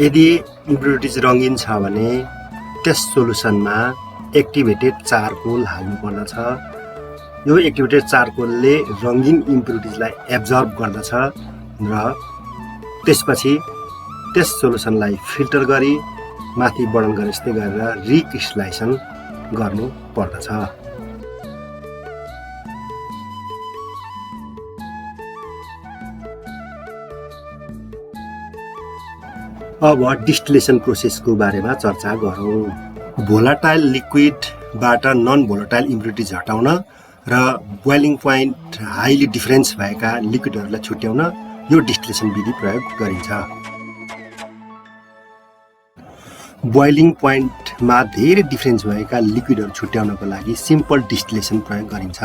यदि इम्प्युरिटिज रङ्गीन छ भने त्यस सोलुसनमा एक्टिभेटेड चारकोल हाल्नु पर्दछ। यो एक्टिभेटेड चारकोलले रङ्गीन इम्प्युरिटिजलाई एब्जर्ब गर्दछ र त्यसपछि त्यस सोलुसनलाई फिल्टर गरी माथि वर्णन गरे जस्तै गरेर रिक्रिस्टलाइजेसन गर्नु पर्दछ। अब डिस्टिलेसन प्रोसेसको बारेमा चर्चा गरौँ। भोलाटाइल लिक्विडबाट नन भोलाटाइल इम्प्युरिटिज हटाउन र बोइलिङ पोइन्ट हाइली डिफरेन्स भएका लिक्विडहरूलाई छुट्याउन यो डिस्टिलेसन विधि प्रयोग गरिन्छ। बोइलिङ पोइन्टमा धेरै डिफरेन्स भएका लिक्विडहरू छुट्याउनको लागि सिम्पल डिस्टिलेसन प्रयोग गरिन्छ।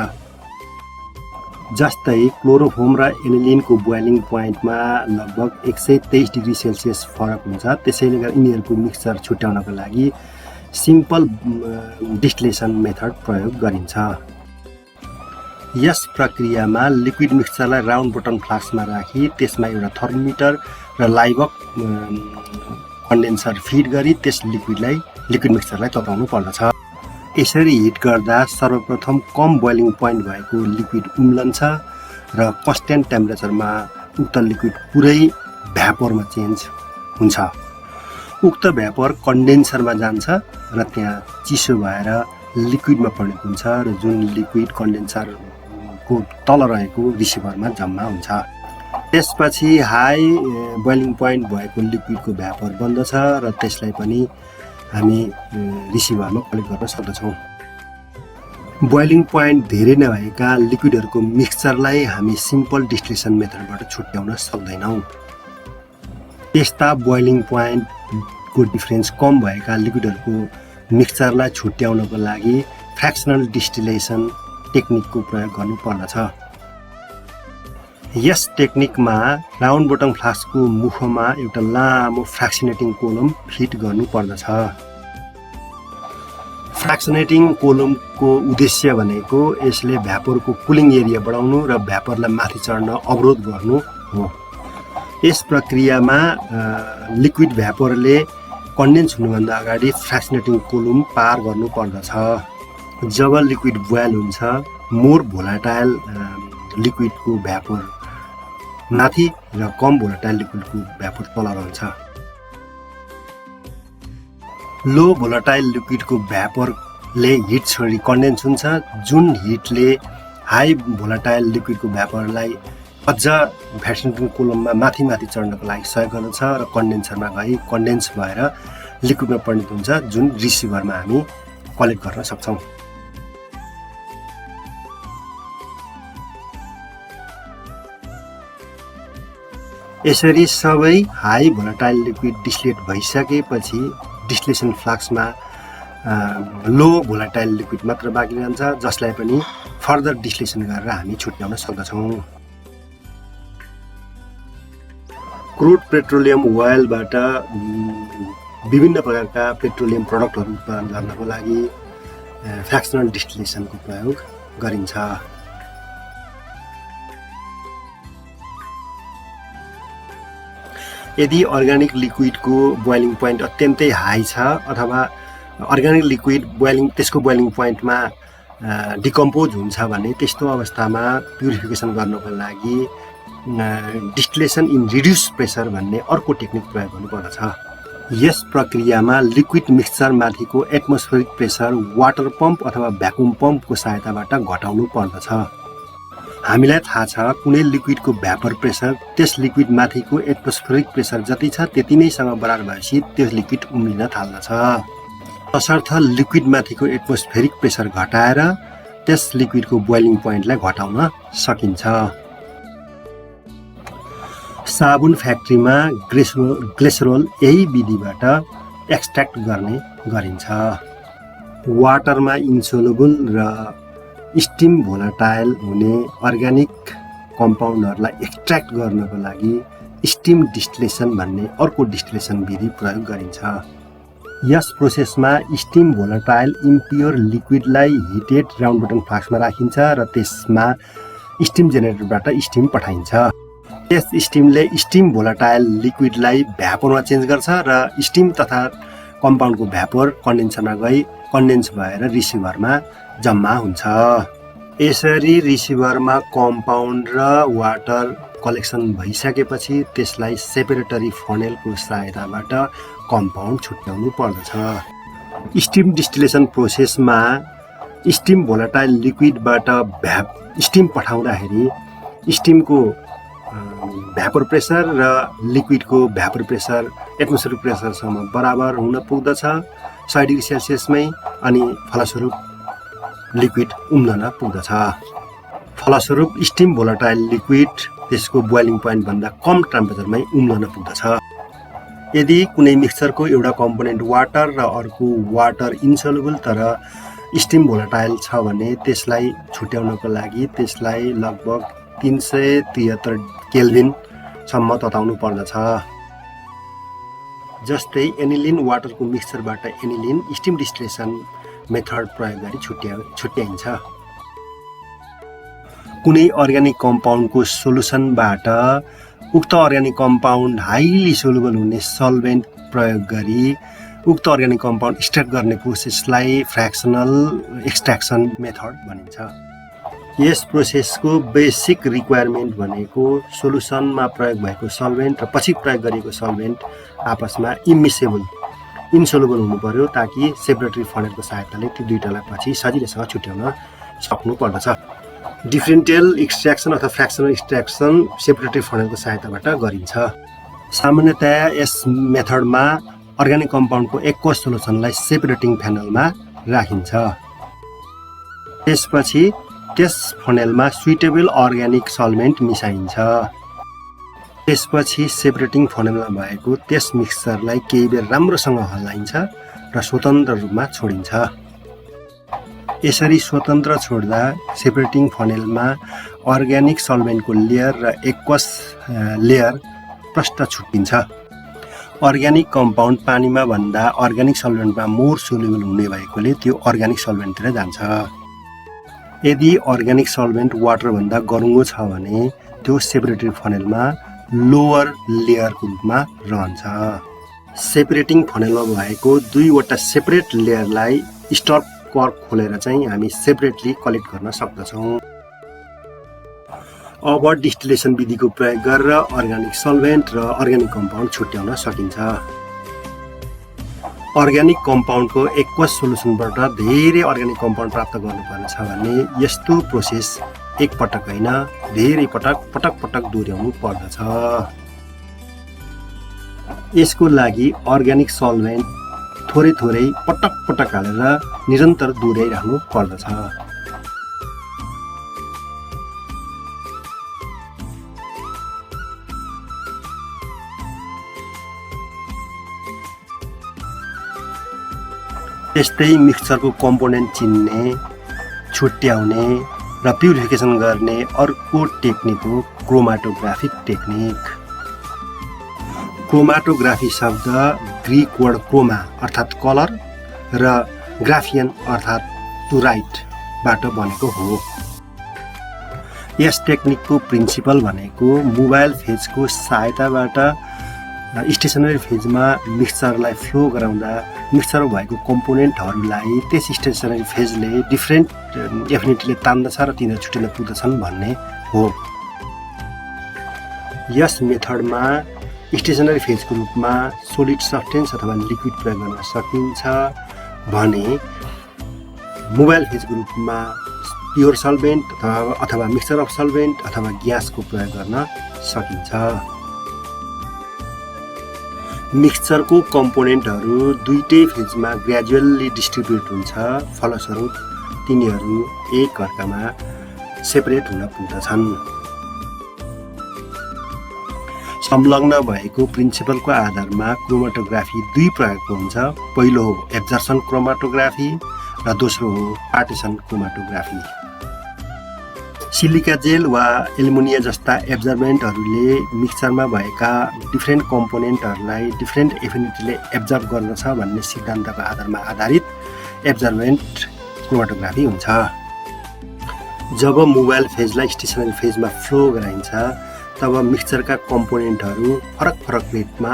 जस्तै क्लोरोफोम र एनिलिनको बोइलिङ पोइन्टमा लगभग 123 डिग्री सेल्सियस फरक हुन्छ। त्यसैले गर्दा यिनीहरूको मिक्सचर छुट्याउनको लागि सिम्पल डिस्टिलेसन मेथड प्रयोग गरिन्छ। यस प्रक्रियामा लिक्विड मिक्सचरलाई राउन्ड बटन फ्लास्कमा राखी त्यसमा एउटा थर्मोमिटर र लाइभक कन्डेन्सर फिड गरी त्यस लिक्विड मिक्सचरलाई तताउनु पर्दछ। यसरी हिट गर्दा सर्वप्रथम कम बोइलिङ पोइन्ट भएको लिक्विड उम्लन्छ र कन्स्ट्यान्ट टेम्परेचरमा उक्त लिक्विड पुरै भ्यापोरमा चेन्ज हुन्छ। उक्त भ्यापोर कन्डेन्सरमा जान्छ र त्यहाँ चिसो भएर लिक्विडमा परिणत हुन्छ र जुन लिक्विड कन्डेन्सरको तल रहेको रिसिभरमा जम्मा हुन्छ। त्यसपछि हाई बोइलिङ पोइन्ट भएको लिक्विडको भ्यापोर बन्दछ र त्यसलाई पनि हामी रिसिभरमा कलेक्ट गर्न सक्दछौँ। बोइलिङ पोइन्ट धेरै नभएका लिक्विडहरूको मिक्सचरलाई हामी सिम्पल डिस्टिलेसन मेथडबाट छुट्याउन सक्दैनौँ। त्यस्ता बोइलिङ पोइन्टको डिफरेन्स कम भएका लिक्विडहरूको मिक्सचरलाई छुट्याउनको लागि फ्र्याक्सनल डिस्टिलेसन टेक्निकको प्रयोग गर्नुपर्दछ। यस टेक्निकमा राउन्ड बटन फ्लास्कको मुखमा एउटा लामो फ्र्याक्सनेटिङ कोलम फिट गर्नुपर्दछ। फ्र्याक्सनेटिङ कोलमको उद्देश्य भनेको यसले भ्यापोरको कुलिङ एरिया बढाउनु र भ्यापोरलाई माथि चढ्न अवरोध गर्नु हो। यस प्रक्रियामा लिक्विड भ्यापोरले कन्डेन्स हुनुभन्दा अगाडि फ्र्याक्सनेटिङ कोलम पार गर्नुपर्दछ। जब लिक्विड बोइल हुन्छ मोर भोलाटाइल लिक्विडको भ्यापोर माथि र कम भोलाटाइल लिक्विडको भ्यापोर तल रहन्छ। लो भोलाटाइल लिक्विडको भ्यापोरले हिट छोडी कन्डेन्स हुन्छ, जुन हिटले हाई भोलाटाइल लिक्विडको भ्यापोरलाई अझ फ्र्याक्सनेटिङ कोलममा माथि चढ्नको लागि सहयोग गर्दछ र कन्डेन्सरमा गई कन्डेन्स भएर लिक्विडमा परिणत हुन्छ, जुन रिसिभरमा हामी कलेक्ट गर्न सक्छौँ। यसरी सबै हाई भोलाटाइल लिक्विड डिस्टिलेट भइसकेपछि डिस्टिलेसन फ्लास्कमा लो भोलाटाइल लिक्विड मात्र बाँकी रहन्छ, जसलाई पनि फर्दर डिस्टिलेसन गरेर हामी छुट्याउन सक्दछौँ। क्रुड पेट्रोलियम ओइलबाट विभिन्न प्रकारका पेट्रोलियम प्रडक्टहरू उत्पादन गर्नको लागि फ्र्याक्सनल डिस्टिलेसनको प्रयोग गरिन्छ। यदि अर्ग्यानिक लिक्विडको बोइलिङ पोइन्ट अत्यन्तै हाई छ अथवा अर्ग्यानिक लिक्विड त्यसको बोइलिङ पोइन्टमा डिकम्पोज हुन्छ भने त्यस्तो अवस्थामा प्युरिफिकेसन गर्नको लागि डिस्टिलेसन इन रिड्युस प्रेसर भन्ने अर्को टेक्निक प्रयोग गर्नुपर्दछ। यस प्रक्रियामा लिक्विड मिक्सचर माथिको एटमोस्फेरिक प्रेसर वाटर पम्प अथवा भ्याकुम पम्पको सहायताबाट घटाउनु पर्दछ। हामीलाई थाहा छ कुनै लिक्विडको भ्यापर प्रेसर त्यस लिक्विड माथिको एटमोस्फेरिक प्रेसर जति छ त्यति नैसँग बराबर भएपछि त्यो लिक्विड उम्लिन थाल्दछ। तसर्थ लिक्विड माथिको एटमोस्फेरिक प्रेसर घटाएर त्यस लिक्विडको बोइलिङ पोइन्टलाई घटाउन सकिन्छ। साबुन फ्याक्ट्रीमा ग्लिसरोल यही विधिबाट एक्सट्र्याक्ट गर्ने गरिन्छ। वाटरमा इन्सोलुबल र स्टिम भोलाटाइल हुने अर्ग्यानिक कम्पाउन्डहरूलाई एक्सट्र्याक्ट गर्नको लागि स्टिम डिस्टिलेसन भन्ने अर्को डिस्टिलेसन विधि प्रयोग गरिन्छ। यस प्रोसेसमा स्टिम भोलाटाइल इम्प्योर लिक्विडलाई हिटेड राउन्ड बटन फ्लास्कमा राखिन्छ र त्यसमा स्टिम जेनेरेटरबाट स्टिम पठाइन्छ। त्यस स्टिमले स्टिम भोलाटाइल लिक्विडलाई भ्यापोरमा चेन्ज गर्छ र स्टिम तथा कम्पाउन्डको भ्यापोर कन्डेन्सरमा गई कन्डेन्स भएर रिसिभरमा जम्मा हुन्छ। यसरी रिसिभरमा कम्पाउन्ड र वाटर कलेक्सन भइसकेपछि त्यसलाई सेपरेटरी फनेलको सहायताबाट कम्पाउन्ड छुट्याउनु पर्दछ। स्टिम डिस्टिलेसन प्रोसेसमा स्टिम भोलाटाइल लिक्विडबाट स्टिम पठाउँदाखेरि स्टिमको भ्यापर प्रेसर र लिक्विडको भ्यापर प्रेसर एटमोस्फेरिक प्रेसरसँग बराबर हुन पुग्दछ 100 डिग्री सेल्सियसमै, अनि फलस्वरूप लिक्विड उम्लन पुग्दछ। फलस्वरूप स्टिम भोलाटाइल लिक्विड त्यसको बोइलिङ पोइन्टभन्दा कम टेम्परेचरमै उम्लन पुग्दछ। यदि कुनै मिक्सचरको एउटा कम्पोनेन्ट वाटर र अर्को वाटर इन्सोलुबल तर स्टिम भोलाटाइल छ भने त्यसलाई छुट्याउनको लागि त्यसलाई लगभग 373 केल्भिनसम्म तताउनु पर्दछ। जस्तै एनिलिन वाटरको मिक्सचरबाट एनिलिन स्टिम डिस्टिलेसन मेथड प्रयोग गरी छुट्याइन्छ। कुनै अर्ग्यानिक कम्पाउन्डको सोलुसनबाट उक्त अर्ग्यानिक कम्पाउन्ड हाइली सोलुबल हुने सल्भेन्ट प्रयोग गरी उक्त अर्ग्यानिक कम्पाउन्ड एक्सट्र्याक्ट गर्ने प्रोसेसलाई फ्र्याक्सनल एक्सट्र्याक्सन मेथड भनिन्छ। यस प्रोसेसको बेसिक रिक्वायरमेन्ट भनेको सोलुसनमा प्रयोग भएको सल्भेन्ट र पछि प्रयोग गरिएको सल्भेन्ट आपसमा इमिसेबल इन्सोलुबल हुनु पर्यो ताकि सेपरेटरी फनेलको सहायताले ती दुईटालाई पछि सजिलैसँग छुट्याउन सक्नु पर्दछ। डिफ्रेन्टियल एक्सट्र्याक्सन अथवा फ्र्याक्सनल एक्सट्र्याक्सन सेपरेटरी फनेलको सहायताबाट गरिन्छ। सामान्यतया यस मेथडमा अर्ग्यानिक कम्पाउन्डको एक्वस सोलुसनलाई सेपरेटिङ फ्यानलमा राखिन्छ। त्यसपछि त्यस फनेलमा सुइटेबल अर्ग्यानिक सल्भेन्ट मिसाइन्छ। त्यसपछि सेपरेटिङ फनेलमा भएको त्यस मिक्सचरलाई केही बेर राम्रोसँग हल्लाइन्छ र स्वतन्त्र रूपमा छोडिन्छ। यसरी स्वतन्त्र छोड्दा सेपरेटिङ फनेलमा अर्ग्यानिक सल्भेन्टको लेयर र एक्वस लेयर प्रष्ट छुट्टिन्छ। अर्ग्यानिक कम्पाउन्ड पानीमा भन्दा अर्ग्यानिक सल्भेन्टमा मोर सोल्युबल हुने भएकोले त्यो अर्ग्यानिक सल्भेन्टतिर जान्छ। यदि अर्ग्यानिक सल्भेन्ट वाटरभन्दा गरुङ्गो छ भने त्यो सेपरेटरी फनेलमा लोवर लेयरको रूपमा रहन्छ। सेपरेटिङ फनेलमा भएको दुईवटा सेपरेट लेयरलाई स्टप कर्क खोलेर चाहिँ हामी सेपरेटली कलेक्ट गर्न सक्दछौँ। अब डिस्टिलेसन विधिको प्रयोग गरेर अर्ग्यानिक सल्भेन्ट र अर्ग्यानिक कम्पाउन्ड छुट्याउन सकिन्छ। अर्ग्यानिक कम्पाउन्डको एक्वस सोलुसनबाट धेरै अर्ग्यानिक कम्पाउन्ड प्राप्त गर्नुपर्ने छ भने यस्तो प्रोसेस एकपटक होइन धेरै पटक दोहोऱ्याउनु पर्दछ। यसको लागि अर्ग्यानिक सल्भेन्ट थोरै पटक हालेर निरन्तर दोहोऱ्याइरहनु पर्दछ। त्यस्तै मिक्सचरको कम्पोनेन्ट चिन्ने, छुट्याउने र प्युरिफिकेसन गर्ने अर्को टेक्निक हो क्रोमाटोग्राफिक टेक्निक। क्रोमाटोग्राफी शब्द ग्रीक वर्ड क्रोमा अर्थात् कलर र ग्राफियन अर्थात् टु राइटबाट बनेको हो। यस टेक्निकको प्रिन्सिपल भनेको मोबाइल फेजको सहायताबाट स्टेसनरी फेजमा मिक्सचरलाई फ्लो गराउँदा मिक्सचरमा भएको कम्पोनेन्टहरूलाई त्यस स्टेसनरी फेजले डिफ्रेन्ट एफिनिटीले तान्दछ र तिनीहरू छुट्टिन पुग्दछन् भन्ने हो। यस मेथडमा स्टेसनरी फेजको रूपमा सोलिड सब्स्टेन्स अथवा लिक्विड प्रयोग गर्न सकिन्छ भने मोबाइल फेजको रूपमा प्योर सल्भेन्ट अथवा मिक्सचर अफ सल्भेन्ट अथवा ग्यासको प्रयोग गर्न सकिन्छ। मिक्सचरको कम्पोनेन्टहरू दुईटै फेजमा ग्रेजुअल्ली डिस्ट्रिब्युट हुन्छ, फलस्वरूप तिनीहरू एक अर्कामा सेपरेट हुन पुग्दछन्। संलग्न भएको प्रिन्सिपलको आधारमा क्रोमाटोग्राफी दुई प्रकारको हुन्छ। पहिलो हो एब्जर्सन क्रोमाटोग्राफी र दोस्रो हो पार्टिसन क्रोमाटोग्राफी। सिलिका जेल वा एल्युमिनियम जस्ता एब्जर्बेन्टहरूले मिक्सचरमा भएका डिफ्रेन्ट कम्पोनेन्टहरूलाई डिफ्रेन्ट एफिनिटीले एब्जर्ब गर्दछ भन्ने सिद्धान्तको आधारमा आधारित एब्जर्बेन्ट क्रोमाटोग्राफी हुन्छ। जब मोबाइल फेजलाई स्टेसनरी फेजमा फ्लो गराइन्छ तब मिक्सचरका कम्पोनेन्टहरू फरक फरक रेटमा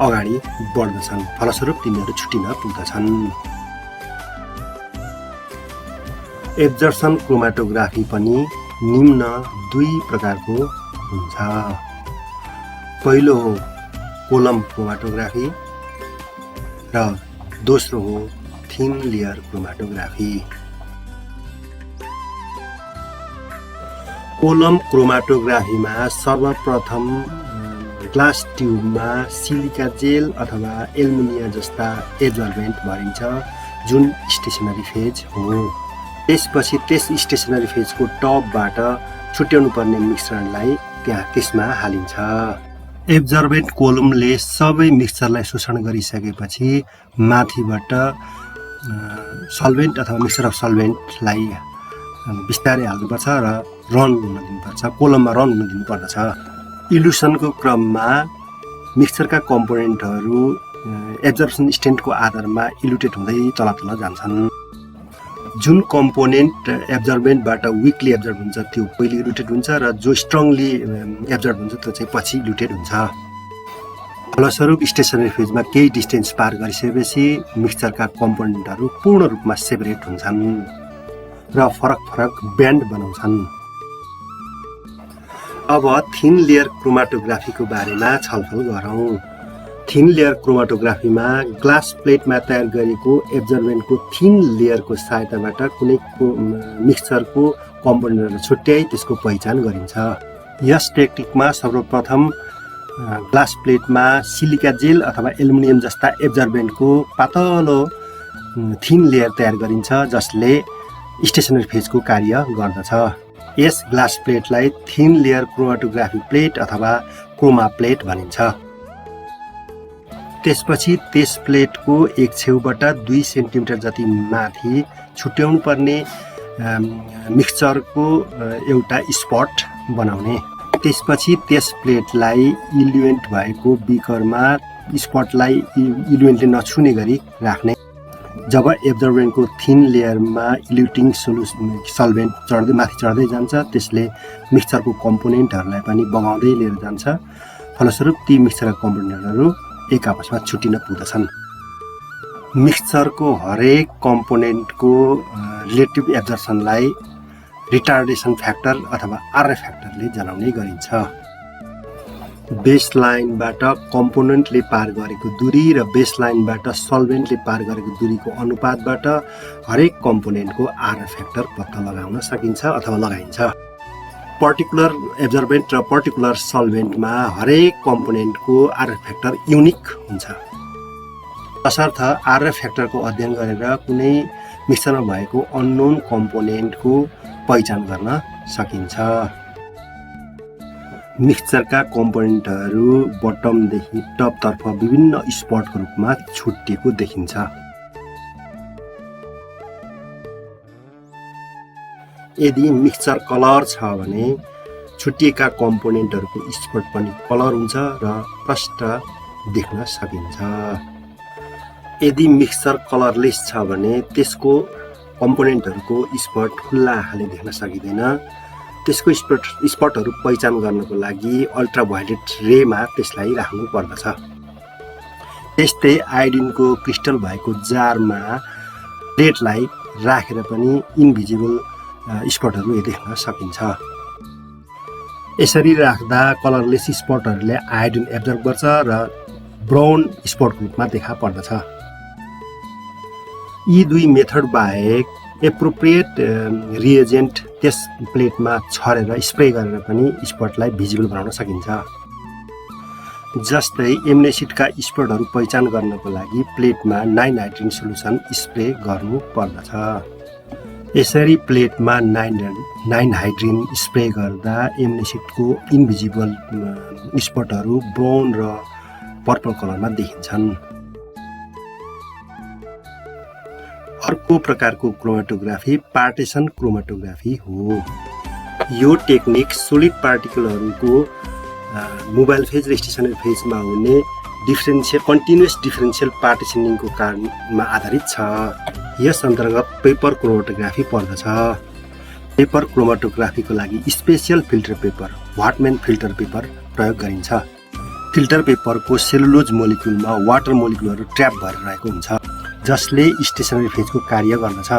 अगाडि बढ्दछन्, फलस्वरूप तिनीहरू छुटिन पुग्दछन्। एब्जर्सन क्रोमाटोग्राफी पनि निम्न दुई प्रकारको हुन्छ। पहिलो हो कोलम क्रोमाटोग्राफी र दोस्रो हो थिन लेयर क्रोमाटोग्राफी। कोलम क्रोमाटोग्राफीमा सर्वप्रथम ग्लास ट्युबमा सिलिका जेल अथवा एल्युमिनियम जस्ता एब्जर्बेन्ट भरिन्छ, जुन स्टेसनरी फेज हो। त्यसपछि त्यस स्टेसनरी फेजको टपबाट छुट्याउनु पर्ने मिश्रणलाई त्यसमा हालिन्छ। एब्जर्बेन्ट कोलमले सबै मिक्सचरलाई शोषण गरिसकेपछि माथिबाट सल्भेन्ट अथवा मिक्सचर अफ सल्भेन्टलाई बिस्तारै हाल्नुपर्छ र रन हुन दिनुपर्छ, कोलममा रन हुन दिनुपर्दछ। इल्युसनको क्रममा मिक्सचरका कम्पोनेन्टहरू एब्जर्प्सन स्टेन्टको आधारमा इल्युटेट हुँदै तल तल जान्छन्। जुन कम्पोनेन्ट एब्जर्बेन्टबाट विकली एब्जर्ब हुन्छ त्यो पहिले इल्युटेट हुन्छ र जो स्ट्रङली एब्जर्ब हुन्छ त्यो चाहिँ पछि इल्युटेट हुन्छ। फलस्वरूप स्टेसनरी फेजमा केही डिस्टेन्स पार गरिसकेपछि मिक्सचरका कम्पोनेन्टहरू पूर्ण रूपमा सेपरेट हुन्छन् र फरक फरक ब्यान्ड बनाउँछन्। अब थिन लेयर क्रोमाटोग्राफीको बारेमा छलफल गरौँ। थिन लेयर क्रोमाटोग्राफीमा ग्लास प्लेटमा तयार गरिएको एब्जर्बेन्टको थिन लेयरको सहायताबाट कुनै मिक्सचरको कम्पोनेन्टहरू छुट्याई त्यसको पहिचान गरिन्छ। यस टेक्निकमा सर्वप्रथम ग्लास प्लेटमा सिलिका जेल अथवा एल्युमिनियम जस्ता एब्जर्बेन्टको पातलो थिन लेयर तयार गरिन्छ, जसले स्टेसनरी फेजको कार्य गर्दछ। यस ग्लास प्लेटलाई थिन लेयर क्रोमाटोग्राफी प्लेट अथवा क्रोमा प्लेट भनिन्छ। त्यसपछि त्यस प्लेटको एक छेउबाट 2 सेन्टिमिटर जति माथि छुट्याउनु पर्ने मिक्सचरको एउटा स्पट बनाउने। त्यसपछि त्यस प्लेटलाई इल्युएन्ट भएको बिकरमा स्पटलाई इल्युएन्टले नछुने गरी राख्ने। जब एब्जर्बेन्टको थिन लेयरमा इल्युटिङ सल्भेन्ट माथि चढ्दै जान्छ, त्यसले मिक्सचरको कम्पोनेन्टहरूलाई पनि बगाउँदै लिएर जान्छ, फलस्वरूप ती मिक्सचरका कम्पोनेन्टहरू एक आपसमा छुटिन पुग्दछन्। मिक्सचरको हरेक कम्पोनेन्टको रिलेटिभ एब्जर्सनलाई रिटार्डेसन फ्याक्टर अथवा आरएफ फ्याक्टरले जनाउने गरिन्छ। बेसलाइनबाट कम्पोनेन्टले पार गरेको दूरी र बेसलाइनबाट सल्भेन्टले पार गरेको दूरीको अनुपातबाट हरेक कम्पोनेन्टको आरएफ फ्याक्टर पत्ता लगाउन सकिन्छ अथवा लगाइन्छ। पर्टिकुलर एब्जर्बेन्ट र पर्टिकुलर सल्भेन्टमा हरेक कम्पोनेन्टको आरएफ फ्याक्टर युनिक हुन्छ। तसर्थ आरएफ फ्याक्टरको अध्ययन गरेर कुनै मिक्सचरमा भएको अननोन कम्पोनेन्टको पहिचान गर्न सकिन्छ। मिक्सचरका कम्पोनेन्टहरू बटमदेखि टपतर्फ विभिन्न स्पटको रूपमा छुट्टिएको देखिन्छ। यदि मिक्सचर कलर छ भने छुट्टिएका कम्पोनेन्टहरूको स्पट पनि कलर हुन्छ र प्रष्ट देख्न सकिन्छ। यदि मिक्सचर कलरलेस छ भने त्यसको कम्पोनेन्टहरूको स्पट खुल्ला आँखाले देख्न सकिँदैन। त्यसको स्पटहरू पहिचान गर्नको लागि अल्ट्राभायोलेट रेमा त्यसलाई राख्नु पर्दछ। त्यस्तै आयोडिनको क्रिस्टल भएको जारमा प्लेटलाई राखेर पनि इन्भिजिबल स्पटहरू देख्न सकिन्छ। यसरी राख्दा कलरलेस स्पटहरूले आयोडिन एब्जर्ब गर्छ र ब्राउन स्पटको रूपमा देखा पर्दछ। यी दुई मेथड बाहेक एप्रोप्रिएट रिएजेन्ट त्यस प्लेटमा छरेर स्प्रे गरेर पनि स्पटलाई भिजिबल बनाउन सकिन्छ। जस्तै एम्नेसिडका स्पटहरू पहिचान गर्नको लागि प्लेटमा 9 नाइट्रिन सोलुसन स्प्रे गर्नु पर्दछ। यसरी प्लेटमा 9 हाइड्रिन स्प्रे गर्दा एम्नेसिडको इन्भिजिबल स्पटहरू ब्राउन र पर्पल कलरमा देखिन्छन्। अर्को प्रकारको क्रोमेटोग्राफी पार्टिसन क्रोमेटोग्राफी हो। यो टेक्निक सोलिड पार्टिकलहरूको मोबाइल फेज र स्टेसनरी फेजमा हुने कन्टिन्युस डिफरेन्सियल पार्टिसनिङको कारणमा आधारित छ। यस अन्तर्गत पेपर क्रोमेटोग्राफी पर्दछ। पेपर क्रोमेटोग्राफीको लागि special filter paper Whatman filter paper प्रयोग गरिन्छ। फिल्टर पेपरको सेलुलोज मोलिक्युलमा वाटर मोलिक्युलहरू ट्र्याप भएर रहेको हुन्छ, जसले स्टेसनरी फेजको कार्य गर्दछ।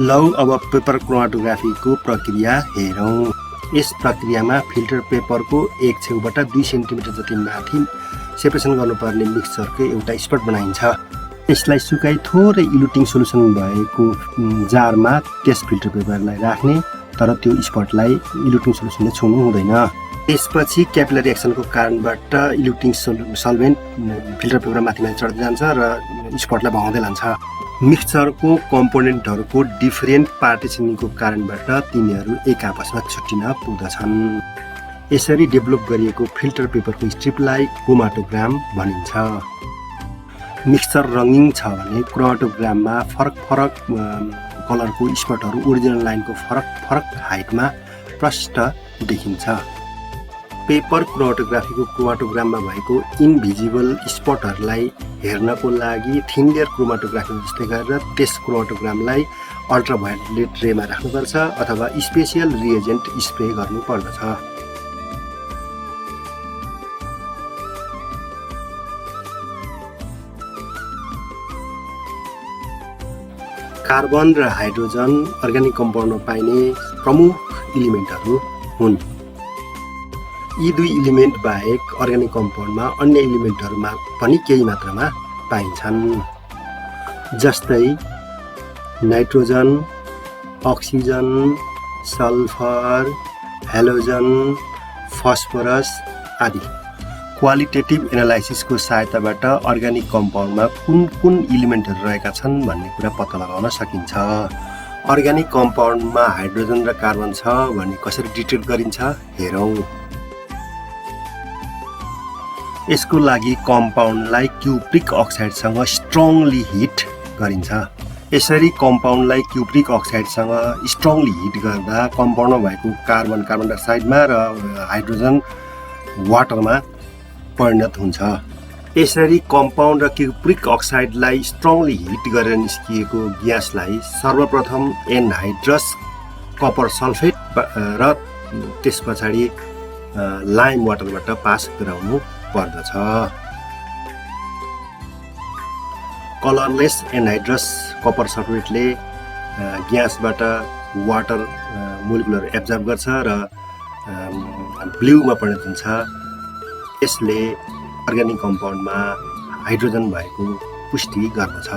लौ अब पेपर क्रोमेटोग्राफीको प्रक्रिया हेरौँ। यस प्रक्रियामा फिल्टर पेपरको एक छेउबाट 2 सेन्टिमिटर जति माथि सेपरेसन गर्नुपर्ने मिक्सचरको एउटा स्पट बनाइन्छ। यसलाई सुकाई थोरै इलुटिङ सोलुसन भएको जारमा त्यस फिल्टर पेपरलाई राख्ने, तर त्यो स्पटलाई इलुटिङ सोलुसनले छुनु हुँदैन। त्यसपछि क्यापिलरी एक्सनको कारणबाट इलुटिङ सल्भेन्ट फिल्टर पेपर माथि चढ्दै जान्छ र स्पटलाई भगाउँदै लान्छ। मिक्सचरको कम्पोनेन्टहरूको डिफरेन्ट पार्टिसनिङको कारणबाट तिनीहरू एक आपसमा छुट्टिन पुग्दछन्। यसरी डेभलप गरिएको फिल्टर पेपरको स्ट्रिपलाई क्रोमाटोग्राम भनिन्छ। मिक्सचर रङ्गिङ छ भने क्रोमाटोग्राममा फरक कलरको स्पटहरू ओरिजिनल लाइनको फरक हाइटमा प्रष्ट देखिन्छ। पेपर क्रोमाटोग्राफीको क्रोमाटोग्राममा भएको इन्भिजिबल स्पटहरूलाई हेर्नको लागि थिन लेयर क्रोमाटोग्राफी जस्तै गरेर त्यस क्रोमाटोग्रामलाई अल्ट्राभायोलेट रेमा राख्नुपर्छ अथवा स्पेसियल रिएजेन्ट स्प्रे गर्नुपर्दछ। कार्बन र हाइड्रोजन अर्ग्यानिक कम्पाउन्डमा पाइने प्रमुख इलिमेन्टहरू हुन्। यी दुई इलिमेन्ट बाहेक अर्ग्यानिक कम्पाउन्डमा अन्य इलिमेन्टहरूमा पनि केही मात्रामा पाइन्छन्, जस्तै nitrogen, oxygen, sulphur, halogen, phosphorus आदि। क्वालिटेटिभ एनालाइसिसको सहायताबाट अर्ग्यानिक कम्पाउन्डमा कुन इलिमेन्टहरू रहेका छन् भन्ने कुरा पत्ता लगाउन सकिन्छ। अर्ग्यानिक कम्पाउन्डमा हाइड्रोजन र कार्बन छ भने कसरी डिटेक्ट गरिन्छ हेरौँ। यसको लागि कम्पाउन्डलाई क्युप्रिक अक्साइडसँग स्ट्रङली हिट गरिन्छ। यसरी कम्पाउन्डलाई क्युप्रिक अक्साइडसँग स्ट्रङली हिट गर्दा कम्पाउन्डमा भएको कार्बन डाइअक्साइडमा र हाइड्रोजन वाटरमा परिणत हुन्छ। यसरी कम्पाउन्ड र क्युप्रिक अक्साइडलाई स्ट्रङली हिट गरेर निस्किएको ग्यासलाई सर्वप्रथम एनहाइड्रस कपर सल्फेट र त्यस पछाडि लाइम वाटरबाट पास गराउनु पर्दछ। कलरलेस एनहाइड्रस कपर सल्फेटले ग्यासबाट वाटर मोलिकुलहरू एब्जर्ब गर्छ र ब्लूमा परिणत हुन्छ। यसले अर्ग्यानिक कम्पाउन्डमा हाइड्रोजन भएको पुष्टि गर्दछ।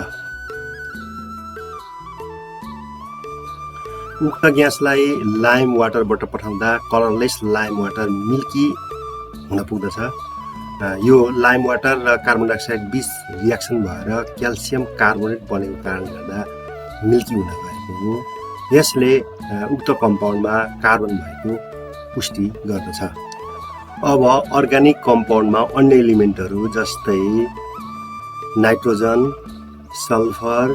उक्त ग्यासलाई लाइम वाटरबाट पठाउँदा कलरलेस लाइम वाटर मिल्की हुन पुग्दछ। यो लाइम वाटर र कार्बन डाइअक्साइड बीच रियाक्सन भएर क्याल्सियम कार्बोनेट बनेको कारणले गर्दा मिल्की हुन गएको हो। यसले उक्त कम्पाउन्डमा कार्बन भएको पुष्टि गर्दछ। अब अर्ग्यानिक कम्पाउन्डमा अन्य इलिमेन्टहरू जस्तै नाइट्रोजन, सल्फर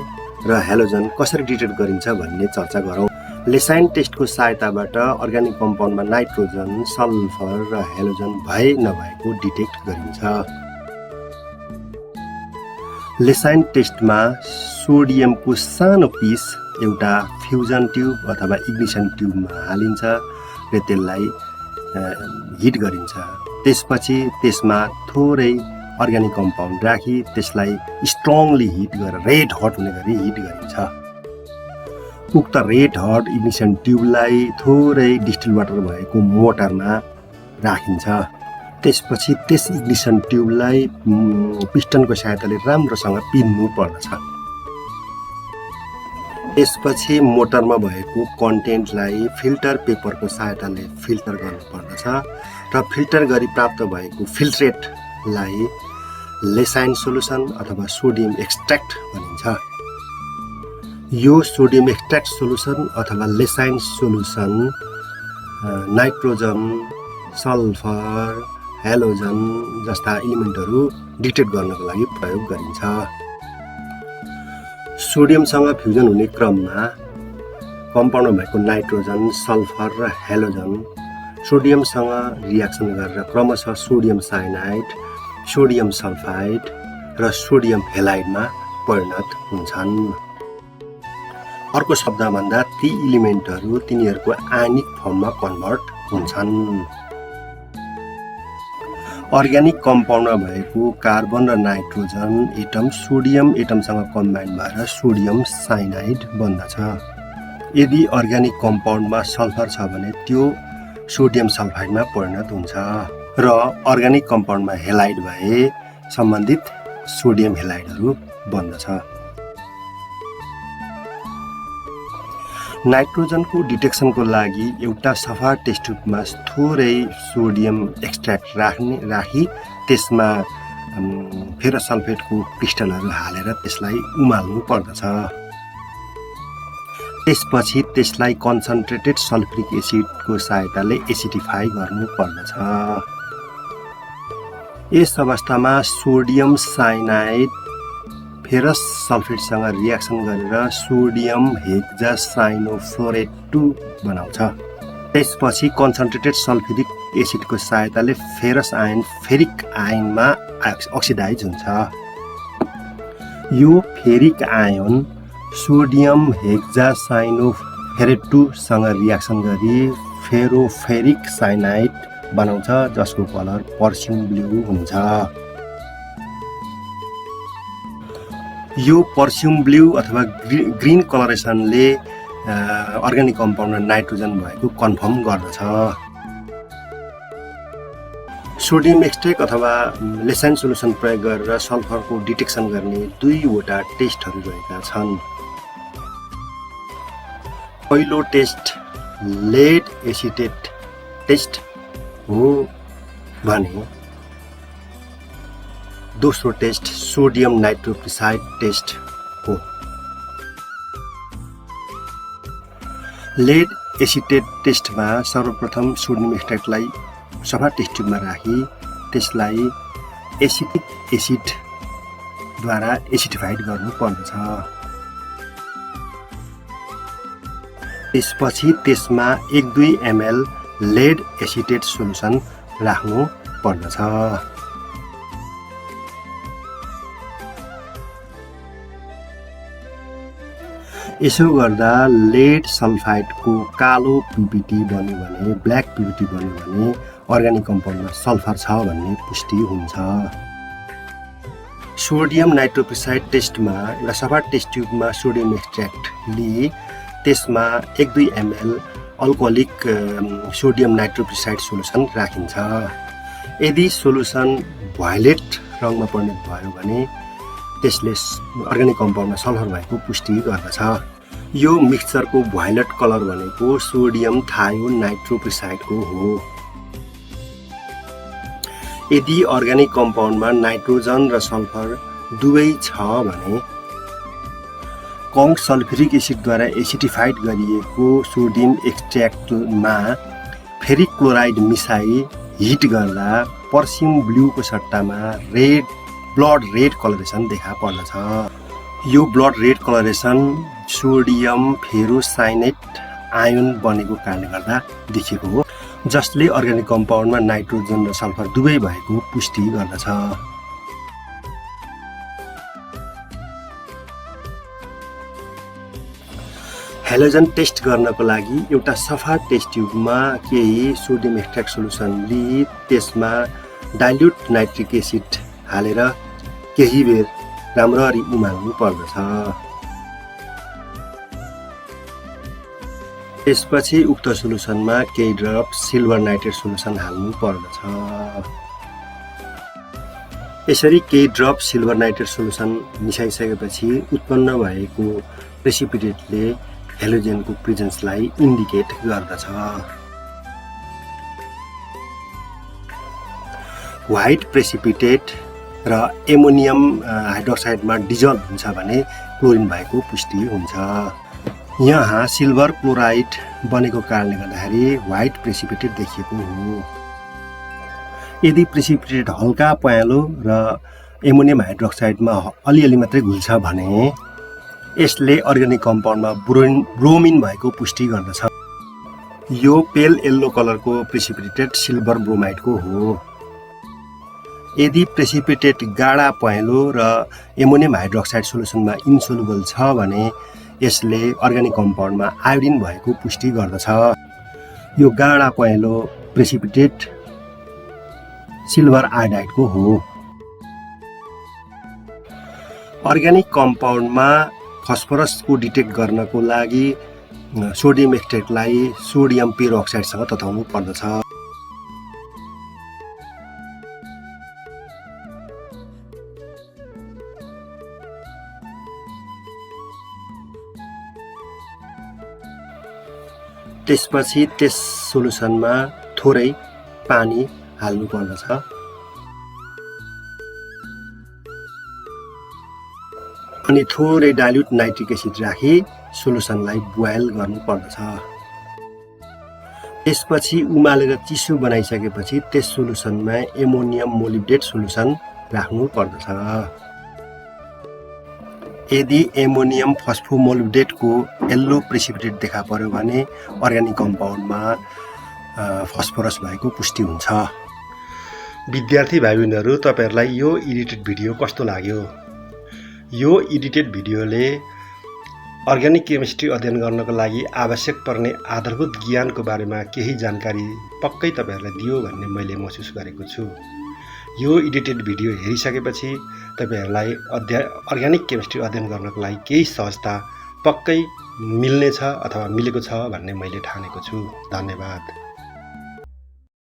र हेलोजन कसरी डिटेक्ट गरिन्छ भन्ने चर्चा गरौँ। लेसाइन टेस्टको सहायताबाट अर्ग्यानिक कम्पाउन्डमा नाइट्रोजन, सल्फर र हेलोजन भए नभएको डिटेक्ट गरिन्छ। लेसाइन टेस्टमा सोडियमको सानो पिस एउटा फ्युजन ट्युब अथवा इग्निसन ट्युबमा हालिन्छ र त्यसलाई हिट गरिन्छ। त्यसपछि त्यसमा थोरै अर्ग्यानिक कम्पाउन्ड राखी त्यसलाई स्ट्रङली हिट गरेर रेड हट हुने गरी हिट गरिन्छ। उक्त रेड हट इग्निसन ट्युबलाई थोरै डिस्टिल वाटर भएको मोटरमा राखिन्छ। त्यसपछि त्यस इग्निसन ट्युबलाई पिस्टनको सहायताले राम्रोसँग पिन्नु पर्दछ। त्यसपछि मोटरमा भएको कन्टेन्टलाई फिल्टर पेपरको सहायताले फिल्टर गर्नुपर्दछ र फिल्टर गरी प्राप्त भएको फिल्ट्रेटलाई लेसाइन सोलुसन अथवा सोडियम एक्सट्र्याक्ट भनिन्छ। यो सोडियम एक्सट्र्याक्ट सोलुसन अथवा लेसाइन सोलुसन नाइट्रोजन, सल्फर, हेलोजन जस्ता इलिमेन्टहरू डिटेक्ट गर्नको लागि प्रयोग गरिन्छ। सोडियमसँग फ्युजन हुने क्रममा कम्पाउन्डमा भएको नाइट्रोजन, सल्फर र हेलोजन सोडियमसँग रियाक्सन गरेर क्रमशः सोडियम साइनाइड, सोडियम सल्फाइड र सोडियम हेलाइडमा परिणत हुन्छन्। अर्को शब्दमा भन्दा ती इलिमेन्टहरू तिनीहरूको आयनिक फर्ममा कन्भर्ट हुन्छन्। अर्ग्यानिक कम्पाउन्डमा भएको कार्बन र नाइट्रोजन एटम सोडियम एटमसँग कम्बाइन भएर सोडियम साइनाइड बन्दछ। यदि अर्ग्यानिक कम्पाउन्डमा सल्फर छ भने त्यो सोडियम सल्फाइडमा परिणत हुन्छ र अर्ग्यानिक कम्पाउन्डमा हेलाइड भए सम्बन्धित सोडियम हेलाइडहरू बन्दछ। नाइट्रोजनको डिटेक्सनको लागि एउटा सफा टेस्ट ट्युबमा थोरै सोडियम एक्सट्र्याक्ट राखी त्यसमा फेरस सल्फेटको क्रिस्टलहरू हालेर त्यसलाई उमाल्नु पर्दछ। त्यसपछि त्यसलाई कन्सन्ट्रेटेड सल्फ्युरिक एसिडको सहायताले एसिडिफाई गर्नु पर्दछ। यस अवस्थामा सोडियम साइनाइड फेरस सल्फेटसँग रियाक्सन गरेर सोडियम हेक्सासाइनोफ्लोरेट 2 बनाउँछ। त्यसपछि कन्सन्ट्रेटेड सल्फ्युरिक एसिडको सहायताले फेरस आयन फेरिक आयनमा अक्सिडाइज हुन्छ। यो फेरिक आयन सोडियम हेक्सासाइनोफेरेट 2 सँग रियाक्सन गरी फेरोफेरिक साइनाइड बनाउँछ जसको कलर पर्स्युम ब्लू हुन्छ। यो पर्स्युम ब्लू अथवा ग्रीन कलरेसनले अर्ग्यानिक कम्पाउन्डमा नाइट्रोजन भएको कन्फर्म गर्दछ। सोडियम एक्सट्र्याक्ट अथवा लेसाइन सोलुसन प्रयोग गरेर सल्फरको डिटेक्सन गर्ने 2वटा टेस्टहरू रहेका छन्। पहिलो टेस्ट लेड एसिटेट टेस्ट हो भने दोस्रो टेस्ट सोडियम नाइट्रोक्साइड टेस्ट हो। लेड एसिटेट टेस्टमा सर्वप्रथम सोडियम एक्सट्र्याक्टलाई सफा टेस्ट ट्युबमा राखी त्यसलाई एसिटिक एसिडद्वारा एसिडिफाइड गर्नुपर्दछ। त्यसपछि त्यसमा 1-2 ml लेड एसिटेट सोलुसन राख्नु पर्दछ। यसो गर्दा लेड सल्फाइडको कालो पिपिटी बन्यो भने ब्ल्याक पिपिटी बन्यो भने अर्ग्यानिक कम्पाउन्डमा सल्फर छ भन्ने पुष्टि हुन्छ। सोडियम नाइट्रोक्साइड टेस्टमा एउटा सफा टेस्ट ट्युबमा सोडियम एक्सट्र्याक्ट लिए त्यसमा 1-2 ml अल्कोहलिक सोडियम नाइट्रोक्साइड सोलुसन राखिन्छ। यदि सोलुसन भ्वाइलेट रङमा परिणत भयो भने त्यसले अर्ग्यानिक कम्पाउन्डमा सल्फर भएको पुष्टि गर्दछ। यो मिक्सचरको भ्वाइलेट कलर भनेको सोडियम थायोनाइट्रोक्साइडको हो। यदि अर्ग्यानिक कम्पाउन्डमा नाइट्रोजन र सल्फर दुवै छ भने कम सल्फ्युरिक एसिडद्वारा एसिडिफाइड गरिएको सोडियम एक्सट्र्याक्टमा फेरिक क्लोराइड मिसाई हिट गर्दा पर्स्युम ब्लूको सट्टामा ब्लड रेड कलरेसन देखा पर्दछ। यो ब्लड रेड कलरेसन सोडियम फेरोसाइनेट आयन बनेको कारणले गर्दा देखिएको हो जसले अर्ग्यानिक कम्पाउन्डमा नाइट्रोजन र सल्फर दुवै भएको पुष्टि गर्दछ। हेलोजन टेस्ट गर्नको लागि एउटा सफा टेस्ट ट्युबमा केही सोडियम एक्सट्र्याक्ट सोलुसन लिई त्यसमा डाइल्युट नाइट्रिक एसिड हालेर केही बेर राम्ररी उमाल्नु पर्दछ। त्यसपछि उक्त सोलुसनमा केही ड्रप सिल्भर नाइट्रेट सोलुसन हाल्नु पर्दछ। यसरी केही ड्रप सिल्भर नाइट्रेट सोलुसन मिसाइसकेपछि उत्पन्न भएको प्रेसिपिटेटले हेलोजेनको प्रेजेन्सलाई इन्डिकेट गर्दछ। व्हाइट प्रेसिपिटेट र एमोनियम हाइड्रोक्साइडमा डिजल्भ हुन्छ भने क्लोरिन भएको पुष्टि हुन्छ। यहाँ सिल्भर क्लोराइड बनेको कारणले गर्दाखेरि व्हाइट प्रेसिपिटेट देखिएको हो। यदि प्रेसिपिटेट हल्का पहेँलो र एमोनियम हाइड्रोक्साइडमा अलिअलि मात्रै घुल्छ भने यसले अर्ग्यानिक कम्पाउन्डमा ब्रोमिन भएको पुष्टि गर्दछ। यो पेल येल्लो कलरको प्रेसिपिटेट सिल्भर ब्रोमाइडको हो। यदि प्रेसिपिटेट गाढा पहेँलो र एमोनियम हाइड्रोक्साइड सोलुसनमा इन्सोलुबल छ भने यसले अर्ग्यानिक कम्पाउन्डमा आयोडिन भएको पुष्टि गर्दछ। यो गाढा पहेँलो प्रेसिपिटेट सिल्भर आयोडाइडको हो। अर्ग्यानिक कम्पाउन्डमा फस्फरसको डिटेक्ट गर्नको लागि सोडियम एक्सट्रेक्टलाई सोडियम पेरोक्साइडसँग तताउनु पर्दछ। त्यसपछि त्यस सोलुसनमा थोरै पानी हाल्नु पर्दछ। अनि थोरै डाइल्युट नाइट्रिक एसिड राखी सोलुसनलाई बोइल गर्नु पर्दछ। त्यसपछि उमालेर चिसो बनाइसकेपछि त्यस सोलुसनमा एमोनियम मोलिब्डेट सोलुसन राख्नु पर्दछ। यदि एमोनियम फस्फोमोलिब्डेटको येल्लो प्रेसिपिटेट देखा पर्यो भने अर्ग्यानिक कम्पाउन्डमा फस्फरस भएको पुष्टि हुन्छ। विद्यार्थी भाइ बहिनीहरू, तपाईहरूलाई यो एडिटेड भिडियो कस्तो लाग्यो? यो एडिटेड भिडियोले अर्ग्यानिक केमिस्ट्री अध्ययन गर्नको लागि आवश्यक पर्ने आधारभूत ज्ञानको बारेमा केही जानकारी पक्कै तपाईहरूलाई दियो भन्ने मैले महसुस गरेको छु। यो एडिटेड भिडियो हेरिसकेपछि तपाईहरूलाई अर्ग्यानिक केमिस्ट्री अध्ययन गर्नको लागि केही सहजता पक्कै मिल्नेछ अथवा मिलेको छ भन्ने मैले ठानेको छु। धन्यवाद।